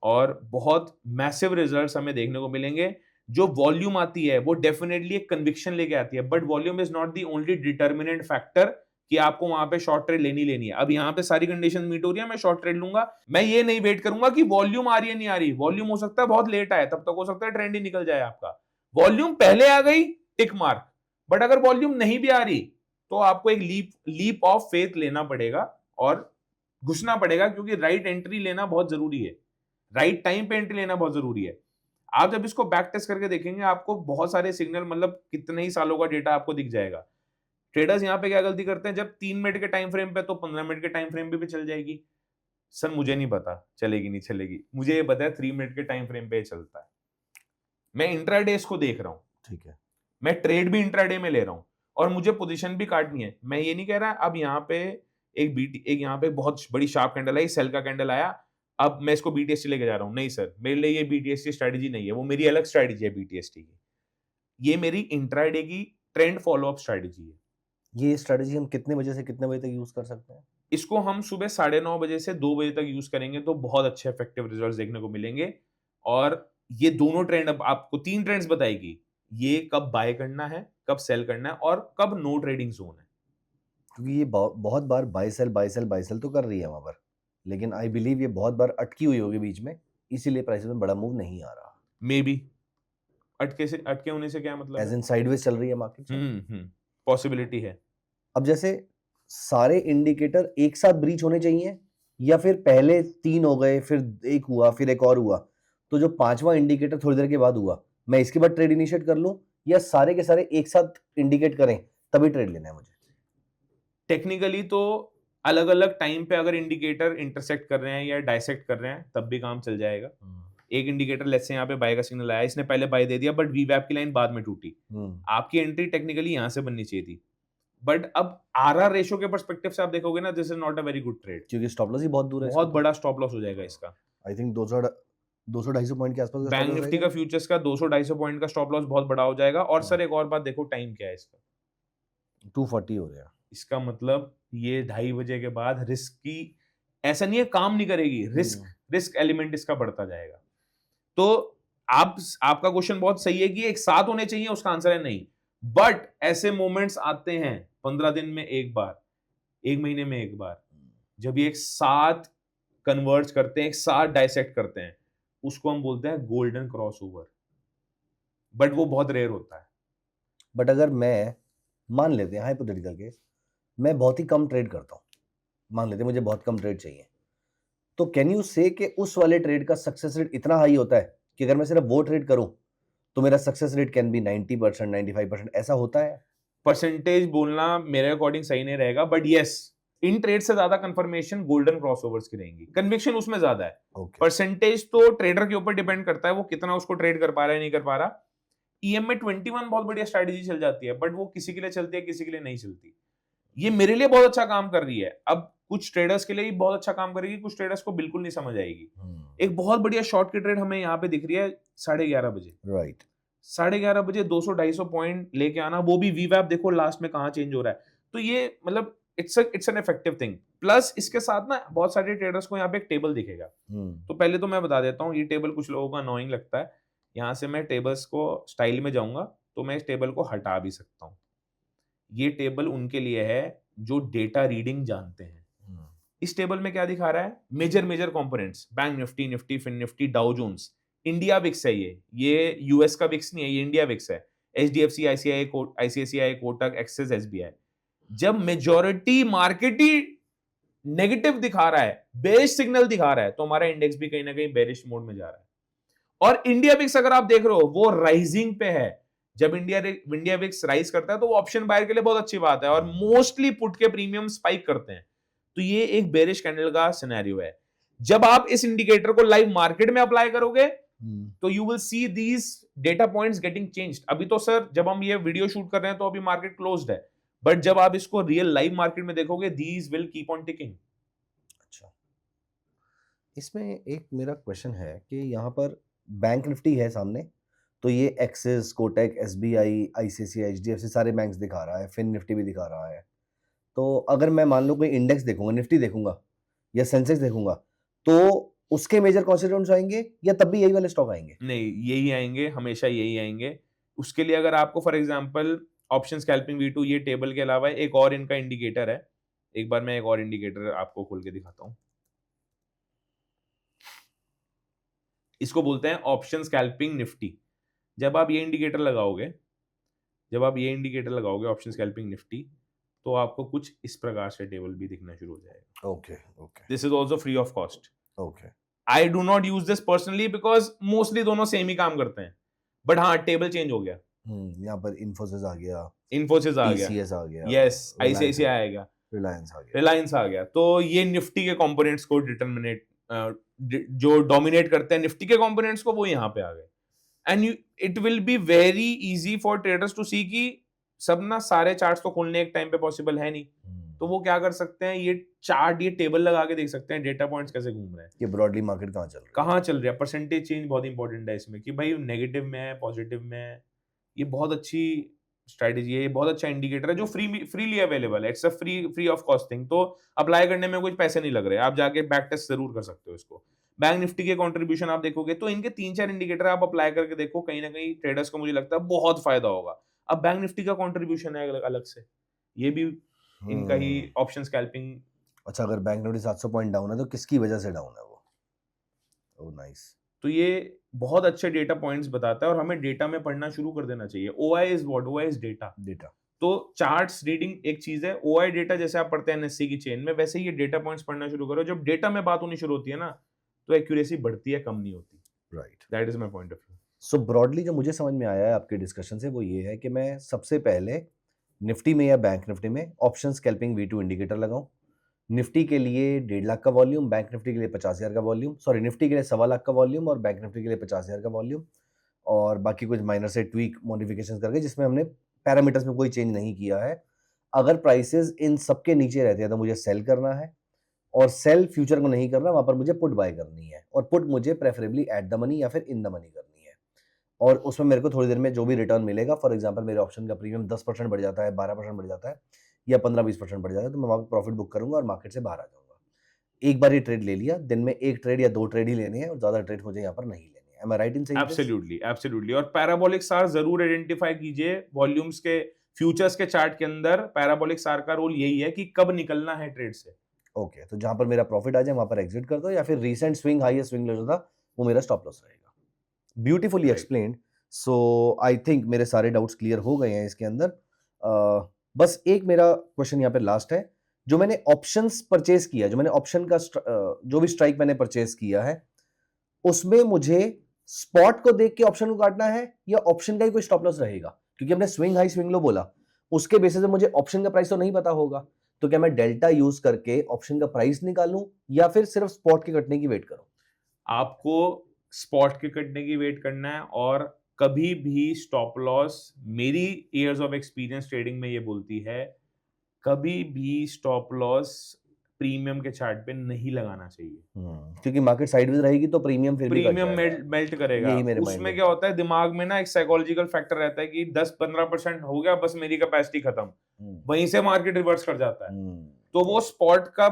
और बहुत मैसिव रिजल्ट्स हमें देखने को मिलेंगे। जो वॉल्यूम आती है वो डेफिनेटली एक कन्विक्शन लेके आती है, but volume is not the only determinant factor कि आपको वहां पे शॉर्ट ट्रेड लेनी है। अब यहाँ पे सारी कंडीशन मीट हो रही है, मैं शॉर्ट ट्रेड लूंगा, मैं ये नहीं वेट करूंगा कि वॉल्यूम आ रही है नहीं आ रही, वॉल्यूम हो सकता है बहुत लेट आए, तब तक हो सकता है ट्रेंड ही निकल जाए आपका। वॉल्यूम पहले आ गई, टिक मार्क, बट अगर वॉल्यूम नहीं भी आ रही तो आपको एक लीप ऑफ फेथ लेना पड़ेगा और घुसना पड़ेगा, क्योंकि राइट एंट्री लेना बहुत जरूरी है, राइट टाइम पे एंट्री लेना बहुत जरूरी है। आप जब इसको बैक टेस्ट करके देखेंगे आपको बहुत सारे सिग्नल, मतलब कितने ही सालों का डेटा आपको दिख जाएगा। ट्रेडर्स यहाँ पे क्या गलती करते हैं, जब 3 मिनट के टाइम फ्रेम पे तो 15 मिनट के टाइम फ्रेम पे भी चल जाएगी। सर मुझे नहीं पता चलेगी नहीं चलेगी, मुझे ये पता है 3 मिनट के टाइम फ्रेम पे चलता है। मैं इंट्राडे इसको देख रहा हूं, ठीक है, मैं ट्रेड भी इंट्राडे में ले रहा हूं और मुझे पोजीशन भी काटनी है। मैं ये नहीं कह रहा अब यहाँ पे एक यहाँ पे बहुत बड़ी शार्प कैंडल आई, सेल का कैंडल आया, अब मैं इसको BTST लेके जा रहा हूं, नहीं सर, मेरे लिए ये BTST स्ट्रेटजी नहीं है, वो मेरी अलग स्ट्रेटजी है BTST की, ये मेरी इंट्राडे की ट्रेंड फॉलो अप स्ट्रेटजी है। ये स्ट्रेटजी हम कितने बजे से कितने बजे तक यूज कर सकते हैं? इसको हम सुबह 9:30 बजे से 2 बजे तक यूज करेंगे तो बहुत अच्छे इफेक्टिव रिजल्ट्स देखने को मिलेंगे। और ये दोनों ट्रेंड, अब आपको 3 ट्रेंड्स बताएगी, ये कब बाय करना है, कब सेल करना है और कब नो ट्रेडिंग जोन है। क्योंकि ये बहुत बार बाय सेल तो कर रही है वहां पर, लेकिन आई बिलीव ये बहुत बार अटकी हुई होगी बीच में, इसीलिए प्राइसेस में बड़ा मूव नहीं आ रहा। मे बी अटके होने से क्या मतलब एज है? इन साइडवेज चल रही है मार्केट। पॉसिबिलिटी है। अब जैसे सारे इंडिकेटर एक साथ ब्रीच होने चाहिए, या फिर पहले 3 हो गए, फिर एक हुआ, फिर एक और हुआ, तो जो 5वां इंडिकेटर थोड़ी देर के बाद हुआ, मैं इसके बाद ट्रेड इनिशिएट कर लूं, या सारे के सारे एक साथ इंडिकेट करें तभी ट्रेड लेना है मुझे? टेक्निकली तो अलग अलग टाइम पे अगर इंडिकेटर इंटरसेक्ट कर रहे हैं या डाइसेक्ट कर रहे हैं तब भी काम चल जाएगा। एक इंडिकेटर लेट्स से यहाँ पे बाय का सिग्नल आया, इसने पहले बाय दे दिया बट वीवैप की लाइन बाद में टूटी, आपकी एंट्री टेक्निकली यहां से बननी चाहिए थी, बट अब आरआर रेशो के पर्सपेक्टिव से आप देखोगे ना, this is not a very good trade, क्योंकि स्टॉप लॉस ही बहुत दूर है, बहुत बड़ा स्टॉप लॉस हो जाएगा इसका। आई थिंक 200-250 पॉइंट के आसपास का बैंक stop loss निफ्टी का रहेगा। फ्यूचर्स का 200-250 पॉइंट का स्टॉप लॉस बहुत बड़ा हो जाएगा। और हाँ। सर एक और बात देखो, टाइम क्या है इसका, 240 हो गया। इसका मतलब ये 2:30 बजे के बाद रिस्क की, ऐसा नहीं है काम नहीं करेगी, रिस्क एलिमेंट इसका बढ़ता जाएगा। तो आपका क्वेश्चन बहुत सही है कि एक साथ होने चाहिए, उसका आंसर है नहीं, बट ऐसे मोमेंट्स आते हैं 15 दिन में एक बार, 1 महीने में एक बार, जब ये एक साथ कन्वर्ज करते हैं, एक साथ डाइसेक्ट करते हैं, उसको हम बोलते हैं गोल्डन क्रॉसओवर, बट वो बहुत रेयर होता है। बट अगर मैं मान लेते हैं हाइपोथेटिकल केस, मैं बहुत ही कम ट्रेड करता हूँ, मान लेते हैं मुझे बहुत कम ट्रेड चाहिए, तो कैन यू से कि उस वाले ट्रेड का सक्सेस रेट इतना हाई होता है कि अगर मैं सिर्फ वो ट्रेड करूं तो मेरा सक्सेस रेट कैन बी 90%, 95%, ऐसा होता है? परसेंटेज बोलना मेरे अकॉर्डिंग सही नहीं रहेगा, बट यस, इन ट्रेड से ज्यादा कंफर्मेशन गोल्डन क्रॉसओवर्स की रहेंगी, कन्विक्शन उसमें ज्यादा है। परसेंटेज तो ट्रेडर के ऊपर डिपेंड करता है, वो कितना उसको ट्रेड कर पा रहा है नहीं कर पा रहा। ईएम में 21 बहुत बढ़िया स्ट्रैटेजी चल जाती है, बट वो किसी के लिए चलती है, किसी के लिए नहीं चलती। ये मेरे लिए बहुत अच्छा काम कर रही है, अब कुछ ट्रेडर्स के लिए बहुत अच्छा काम करेगी, कुछ ट्रेडर्स को बिल्कुल नहीं समझ आएगी। एक बहुत बढ़िया शॉर्ट की ट्रेड हमें यहाँ पे दिख रही है 11:30 बजे, राइट, 11:30 बजे 200-250 पॉइंट लेके आना, वो भी वीवैप देखो लास्ट में कहां चेंज हो रहा है। तो ये मतलब it's an effective thing. Plus इसके साथ ना बहुत सारे ट्रेडर्स को यहाँ पे एक टेबल दिखेगा। तो पहले तो मैं बता देता हूँ, ये टेबल कुछ लोगों को अनोइंग लगता है, यहाँ से मैं टेबल्स को स्टाइल में जाऊंगा तो मैं इस टेबल को हटा भी सकता हूँ। ये टेबल उनके लिए है जो डेटा रीडिंग जानते हैं। इस टेबल में क्या दिखा रहा है, major components, bank Nifty, Nifty, fin Nifty, Dow Jones, India VIX है, ये यूएस का विक्स नहीं है, ये इंडिया विक्स है, HDFC, ICICI, Kotak, Axis, SBI. जब मेजॉरिटी मार्केट ही नेगेटिव दिखा रहा है, बेरिश सिग्नल दिखा रहा है, तो हमारा इंडेक्स भी कहीं ना कहीं बेरिश मोड में जा रहा है। और इंडिया विक्स अगर आप देख रहे हो वो राइजिंग पे है, जब इंडिया विक्स राइज करता है तो वो ऑप्शन बायर के लिए बहुत अच्छी बात है, और मोस्टली पुट के प्रीमियम स्पाइक करते हैं। तो ये एक बेरिश कैंडल का सिनेरियो है। जब आप इस इंडिकेटर को लाइव मार्केट में अप्लाई करोगे तो you will see these data points getting changed. अभी तो सर जब हम ये वीडियो शूट कर रहे हैं तो अभी मार्केट क्लोज्ड है, बट जब आप इसको रियल लाइव मार्केट में देखोगे these will keep on ticking. अच्छा, इसमें एक मेरा क्वेश्चन है कि यहाँ पर बैंक निफ्टी है सामने, तो ये axis, Kotak, SBI, ICICI, HDFC सारे बैंक्स दिखा रहा है, फिन निफ्टी भी दिखा रहा है। तो अगर मैं मान लो कोई इंडेक्स देखूंगा, निफ्टी देखूंगा या सेंसेक्स देखूंगा, तो उसके मेजर कॉन्स्टिट्यूएंट्स आएंगे या तब भी यही वाले स्टॉक आएंगे? नहीं, यही आएंगे, हमेशा यही आएंगे। उसके लिए अगर आपको for example option scalping V2 ये टेबल के अलावा एक और इनका इंडिकेटर है, एक बार मैं एक और इंडिकेटर आपको खोल के दिखाता हूं। इसको बोलते हैं ऑप्शन स्कैल्पिंग निफ्टी। जब आप ये इंडिकेटर लगाओगे, ऑप्शन स्कैल्पिंग निफ्टी, तो आपको कुछ इस प्रकार से टेबल भी दिखना शुरू हो जाएगा। Okay, this is also free of cost. Okay. I do not use this personally because mostly दोनों सेम ही काम करते हैं, बट हाँ टेबल चेंज हो गया। यहाँ पर इन्फोसिस आ गया, TCS आ गया, यस, आईसीआईसीआई आएगा, रिलायंस आ गया। तो ये निफ्टी के कंपोनेंट्स को जो डोमिनेट करते हैं निफ्टी के कंपोनेंट्स को, वो यहाँ पे आ गए। And it will be very easy for traders to see कि सब ना सारे चार्ट्स तो खोलने एक टाइम पे पॉसिबल है नहीं, तो वो क्या कर सकते हैं, ये चार्ट, ये टेबल लगा के देख सकते हैं डेटा पॉइंट्स कैसे घूम रहे हैं, कि ब्रॉडली मार्केट कहाँ चल रहा है। परसेंटेज चेंज बहुत इंपॉर्टेंट है इसमें, कि भाई नेगेटिव में है, पॉजिटिव में है। ये बहुत अच्छी स्ट्रेटेजी है, ये बहुत अच्छा इंडिकेटर है जो फ्रीली अवेलेबल है। It's a free of cost thing, तो अप्लाई करने में कुछ पैसे नहीं लग रहे, आप जाके बैक टेस्ट जरूर कर सकते हो इसको। बैंक निफ्टी के कंट्रीब्यूशन आप देखोगे तो इनके 3-4 इंडिकेटर आप अप्लाई करके देखो, कहीं ना कहीं ट्रेडर्स को मुझे लगता है बहुत फायदा होगा। अब बैंक निफ्टी का कंट्रीब्यूशन है अलग से, ये भी इनका ही ऑप्शन स्कैल्पिंग। अच्छा, अगर बैंक निफ्टी 700 पॉइंट डाउन है तो किसकी वजह से डाउन है वो? Oh nice. तो ये बहुत अच्छे डेटा पॉइंट्स बताता है और हमें डेटा में पढ़ना शुरू कर देना चाहिए। OI is what? OI is data. Data. तो चार्ट्स रीडिंग एक चीज है, ओआई डेटा जैसे आप पढ़ते हैं एनएससी की चेन में, वैसे ही ये डेटा पॉइंट्स पढ़ना शुरू करो। जब डेटा में बात होनी शुरू होती है ना, तो एक्यूरेसी बढ़ती है, कम नहीं होती। Right. That is my point of view. So broadly जो मुझे समझ में आया है आपके डिस्कशन से वो ये है कि मैं सबसे पहले निफ्टी में या बैंक निफ्टी में ऑप्शन स्कैल्पिंग V2 इंडिकेटर लगाऊं। निफ्टी के लिए 1.5 लाख का वॉल्यूम, बैंक निफ्टी के लिए 50,000 का वॉल्यूम, सॉरी निफ्टी के लिए 1.25 लाख का वॉल्यूम और बैंक निफ्टी के लिए 50,000 का वॉल्यूम, और बाकी कुछ माइनर से ट्वीक मॉडिफिकेशंस करके जिसमें हमने पैरामीटर्स में कोई चेंज नहीं किया है। अगर प्राइसेस इन सबके नीचे रहते हैं तो मुझे सेल करना है, और सेल फ्यूचर को नहीं करना, वहां पर मुझे पुट बाय करनी है, और पुट मुझे प्रेफरेबली एट द मनी या फिर इन द मनी करनी है। और उसमें मेरे को थोड़ी देर में जो भी रिटर्न मिलेगा, फॉर एग्जांपल मेरे ऑप्शन का प्रीमियम 10% बढ़ जाता है, 12% बढ़ जाता है या 15-20% बढ़ जाता है, तो मैं वहां पर प्रॉफिट बुक करूंगा और मार्केट से बाहर आ जाऊंगा। एक बार ये ट्रेड ले लिया, दिन में एक ट्रेड या 2 ट्रेड ही लेने हैं और ज्यादा ट्रेड मुझे यहाँ पर नहीं लेने हैं। Am I right in saying this? Absolutely, absolutely. और पैराबोलिक सार जरूर आइडेंटिफाई कीजिए वॉल्यूम्स के, फ्यूचर्स के चार्ट के अंदर पैराबोलिक सार का रोल यही है कि कब निकलना है ट्रेड से। ओके, तो जहां पर मेरा प्रॉफिट आ जाए वहां पर एग्जिट कर दो, या फिर रीसेंट स्विंग हाई या स्विंग लो जो था वो मेरा स्टॉप लॉस रहेगा। Beautifully Right. Explained. So I think मेरे सारे डाउट्स क्लियर हो गए हैं इसके अंदर। बस एक मेरा क्वेश्चन यहाँ पे लास्ट है। जो मैंने ऑप्शंस परचेज किया, जो मैंने ऑप्शन का जो भी स्ट्राइक मैंने परचेज किया है, उसमें मुझे स्पॉट को देख के ऑप्शन को काटना है या ऑप्शन का ही कोई स्टॉप लॉस रहेगा? क्योंकि हमने स्विंग हाई स्विंग लो बोला, उसके बेसिस पे मुझे ऑप्शन का प्राइस तो नहीं पता होगा, तो क्या मैं डेल्टा यूज करके ऑप्शन का प्राइस निकालूं या फिर सिर्फ स्पॉट के कटने की वेट करूं? आपको स्पॉट के कटने की वेट करना है, और कभी भी स्टॉप लॉस, मेरी इयर्स ऑफ एक्सपीरियंस ट्रेडिंग में ये बोलती है, कभी भी स्टॉप लॉस प्रीमियम के चार्ट पे नहीं लगाना चाहिए। क्योंकि मार्केट साइडवेज रहेगी तो प्रीमियम फिर भी कट प्रीमियम जाएगा। मेल्ट करेगा। यही मेरे माइंड उसमें में क्या होता है, दिमाग में ना एक साइकोलॉजिकल फैक्टर रहता है कि 10-15% हो गया, बस मेरी कैपेसिटी खत्म, वहीं से मार्केट रिवर्स कर जाता है। तो वो स्पॉट का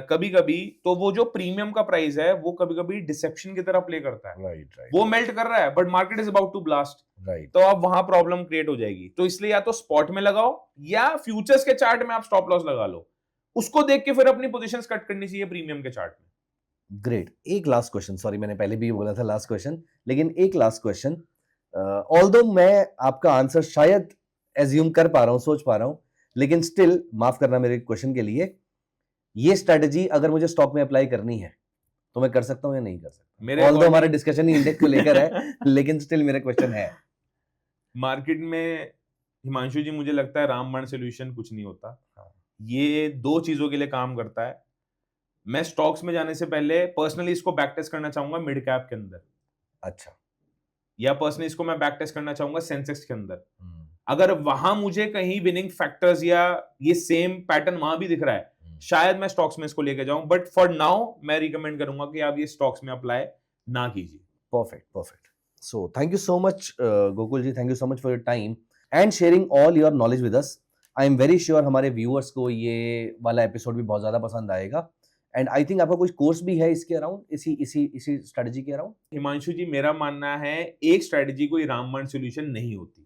कभी कभी तो वो जो प्रीमियम का प्राइस है वो कभी कभी डिसेप्शन की तरह प्ले करता है। राइट। वो मेल्ट कर रहा है but market is about to blast, right. तो अब वहां प्रॉब्लम क्रिएट हो जाएगी। तो इसलिए या तो स्पॉट में लगाओ या फ्यूचर्स के चार्ट में आप स्टॉप लॉस लगा लो, उसको देख के फिर अपनी पोजीशंस कट करनी चाहिए प्रीमियम के चार्ट में। ग्रेट। एक लास्ट क्वेश्चन, सॉरी मैंने पहले भी बोला था लास्ट क्वेश्चन, लेकिन एक लास्ट क्वेश्चन, ऑल्दो मैं आपका आंसर शायद एज्यूम कर पा रहा हूं, सोच पा रहा हूं, लेकिन स्टिल माफ करना मेरे क्वेश्चन के लिए। ये स्ट्रेटजी अगर मुझे स्टॉक में अप्लाई करनी है तो मैं कर सकता हूं या नहीं कर सकता? ऑल्दो हमारा डिस्कशन ही इंडेक्स को लेकर है लेकिन स्टिल मेरा क्वेश्चन है। मार्केट में हिमांशु जी मुझे लगता है रामबाण सॉल्यूशन कुछ नहीं होता। ये 2 चीजों के लिए काम करता है। मैं स्टॉक्स में जाने से पहले पर्सनली इसको बैक टेस्ट करना चाहूंगा मिड कैप के अंदर। अच्छा। या पर्सनली इसको मैं बैक टेस्ट करना चाहूंगा सेंसेक्स के अंदर। अगर वहां मुझे कहीं विनिंग फैक्टर्स या ये सेम पैटर्न वहां भी दिख रहा है, शायद मैं स्टॉक्स में इसको लेके जाऊं, बट फॉर नाउ मैं रिकमेंड करूंगा कि आप ये स्टॉक्स में अप्लाई ना कीजिए। Perfect, perfect. So thank you so much Gokul ji, thank you so much for your time and sharing all your knowledge with us. I am very sure हमारे viewers को ये वाला एपिसोड भी बहुत ज्यादा पसंद आएगा, एंड आई थिंक आपका कुछ कोर्स भी है इसके अराउंड, इसी स्ट्रेटजी के अराउंड। हिमांशु जी, मेरा मानना है एक स्ट्रेटजी कोई रामबाण सॉल्यूशन नहीं होती।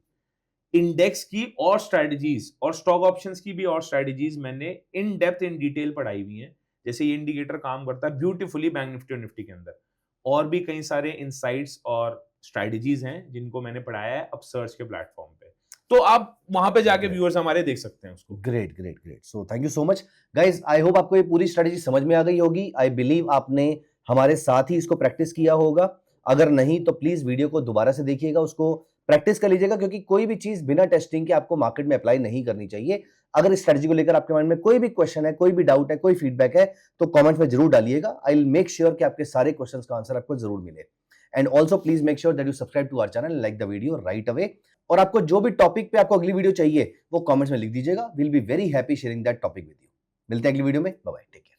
इंडेक्स की और स्ट्रेटजीज और स्टॉक ऑप्शंस की भी और स्ट्रेटजीज मैंने इन डेप्थ इन डिटेल पढ़ाई हुई हैं। जैसे ये इंडिकेटर काम करता है ब्यूटीफुली बैंक निफ्टी और निफ्टी के अंदर, और भी कई सारे इनसाइट्स और स्ट्रेटजीज हैं जिनको मैंने पढ़ाया है अपसर्च के प्लेटफॉर्म पे, तो आप वहां पे जाके व्यूअर्स हमारे देख सकते हैं उसको। Great, great, great. So thank you so much guys, I hope आपको ये पूरी स्ट्रेटजी समझ में आ गई होगी। आई बिलीव आपने हमारे साथ ही इसको प्रैक्टिस किया होगा। अगर नहीं तो प्लीज वीडियो को दोबारा से देखिएगा, उसको प्रैक्टिस कर लीजिएगा, क्योंकि कोई भी चीज बिना टेस्टिंग के आपको मार्केट में अप्लाई नहीं करनी चाहिए। अगर इस स्ट्रेटजी को लेकर आपके माइंड में कोई भी क्वेश्चन है, कोई भी डाउट है, कोई फीडबैक है, तो कमेंट्स में जरूर डालिएगा। आई विल मेक श्योर कि आपके सारे क्वेश्चंस का आंसर आपको जरूर मिले। And also please make sure that you subscribe to our channel, like the video right away. और आपको जो भी टॉपिक पे आपको अगली वीडियो चाहिए वो कमेंट्स में लिख दीजिएगा। Will be very happy sharing that topic with you. मिलते हैं अगली वीडियो में। Bye bye, take care.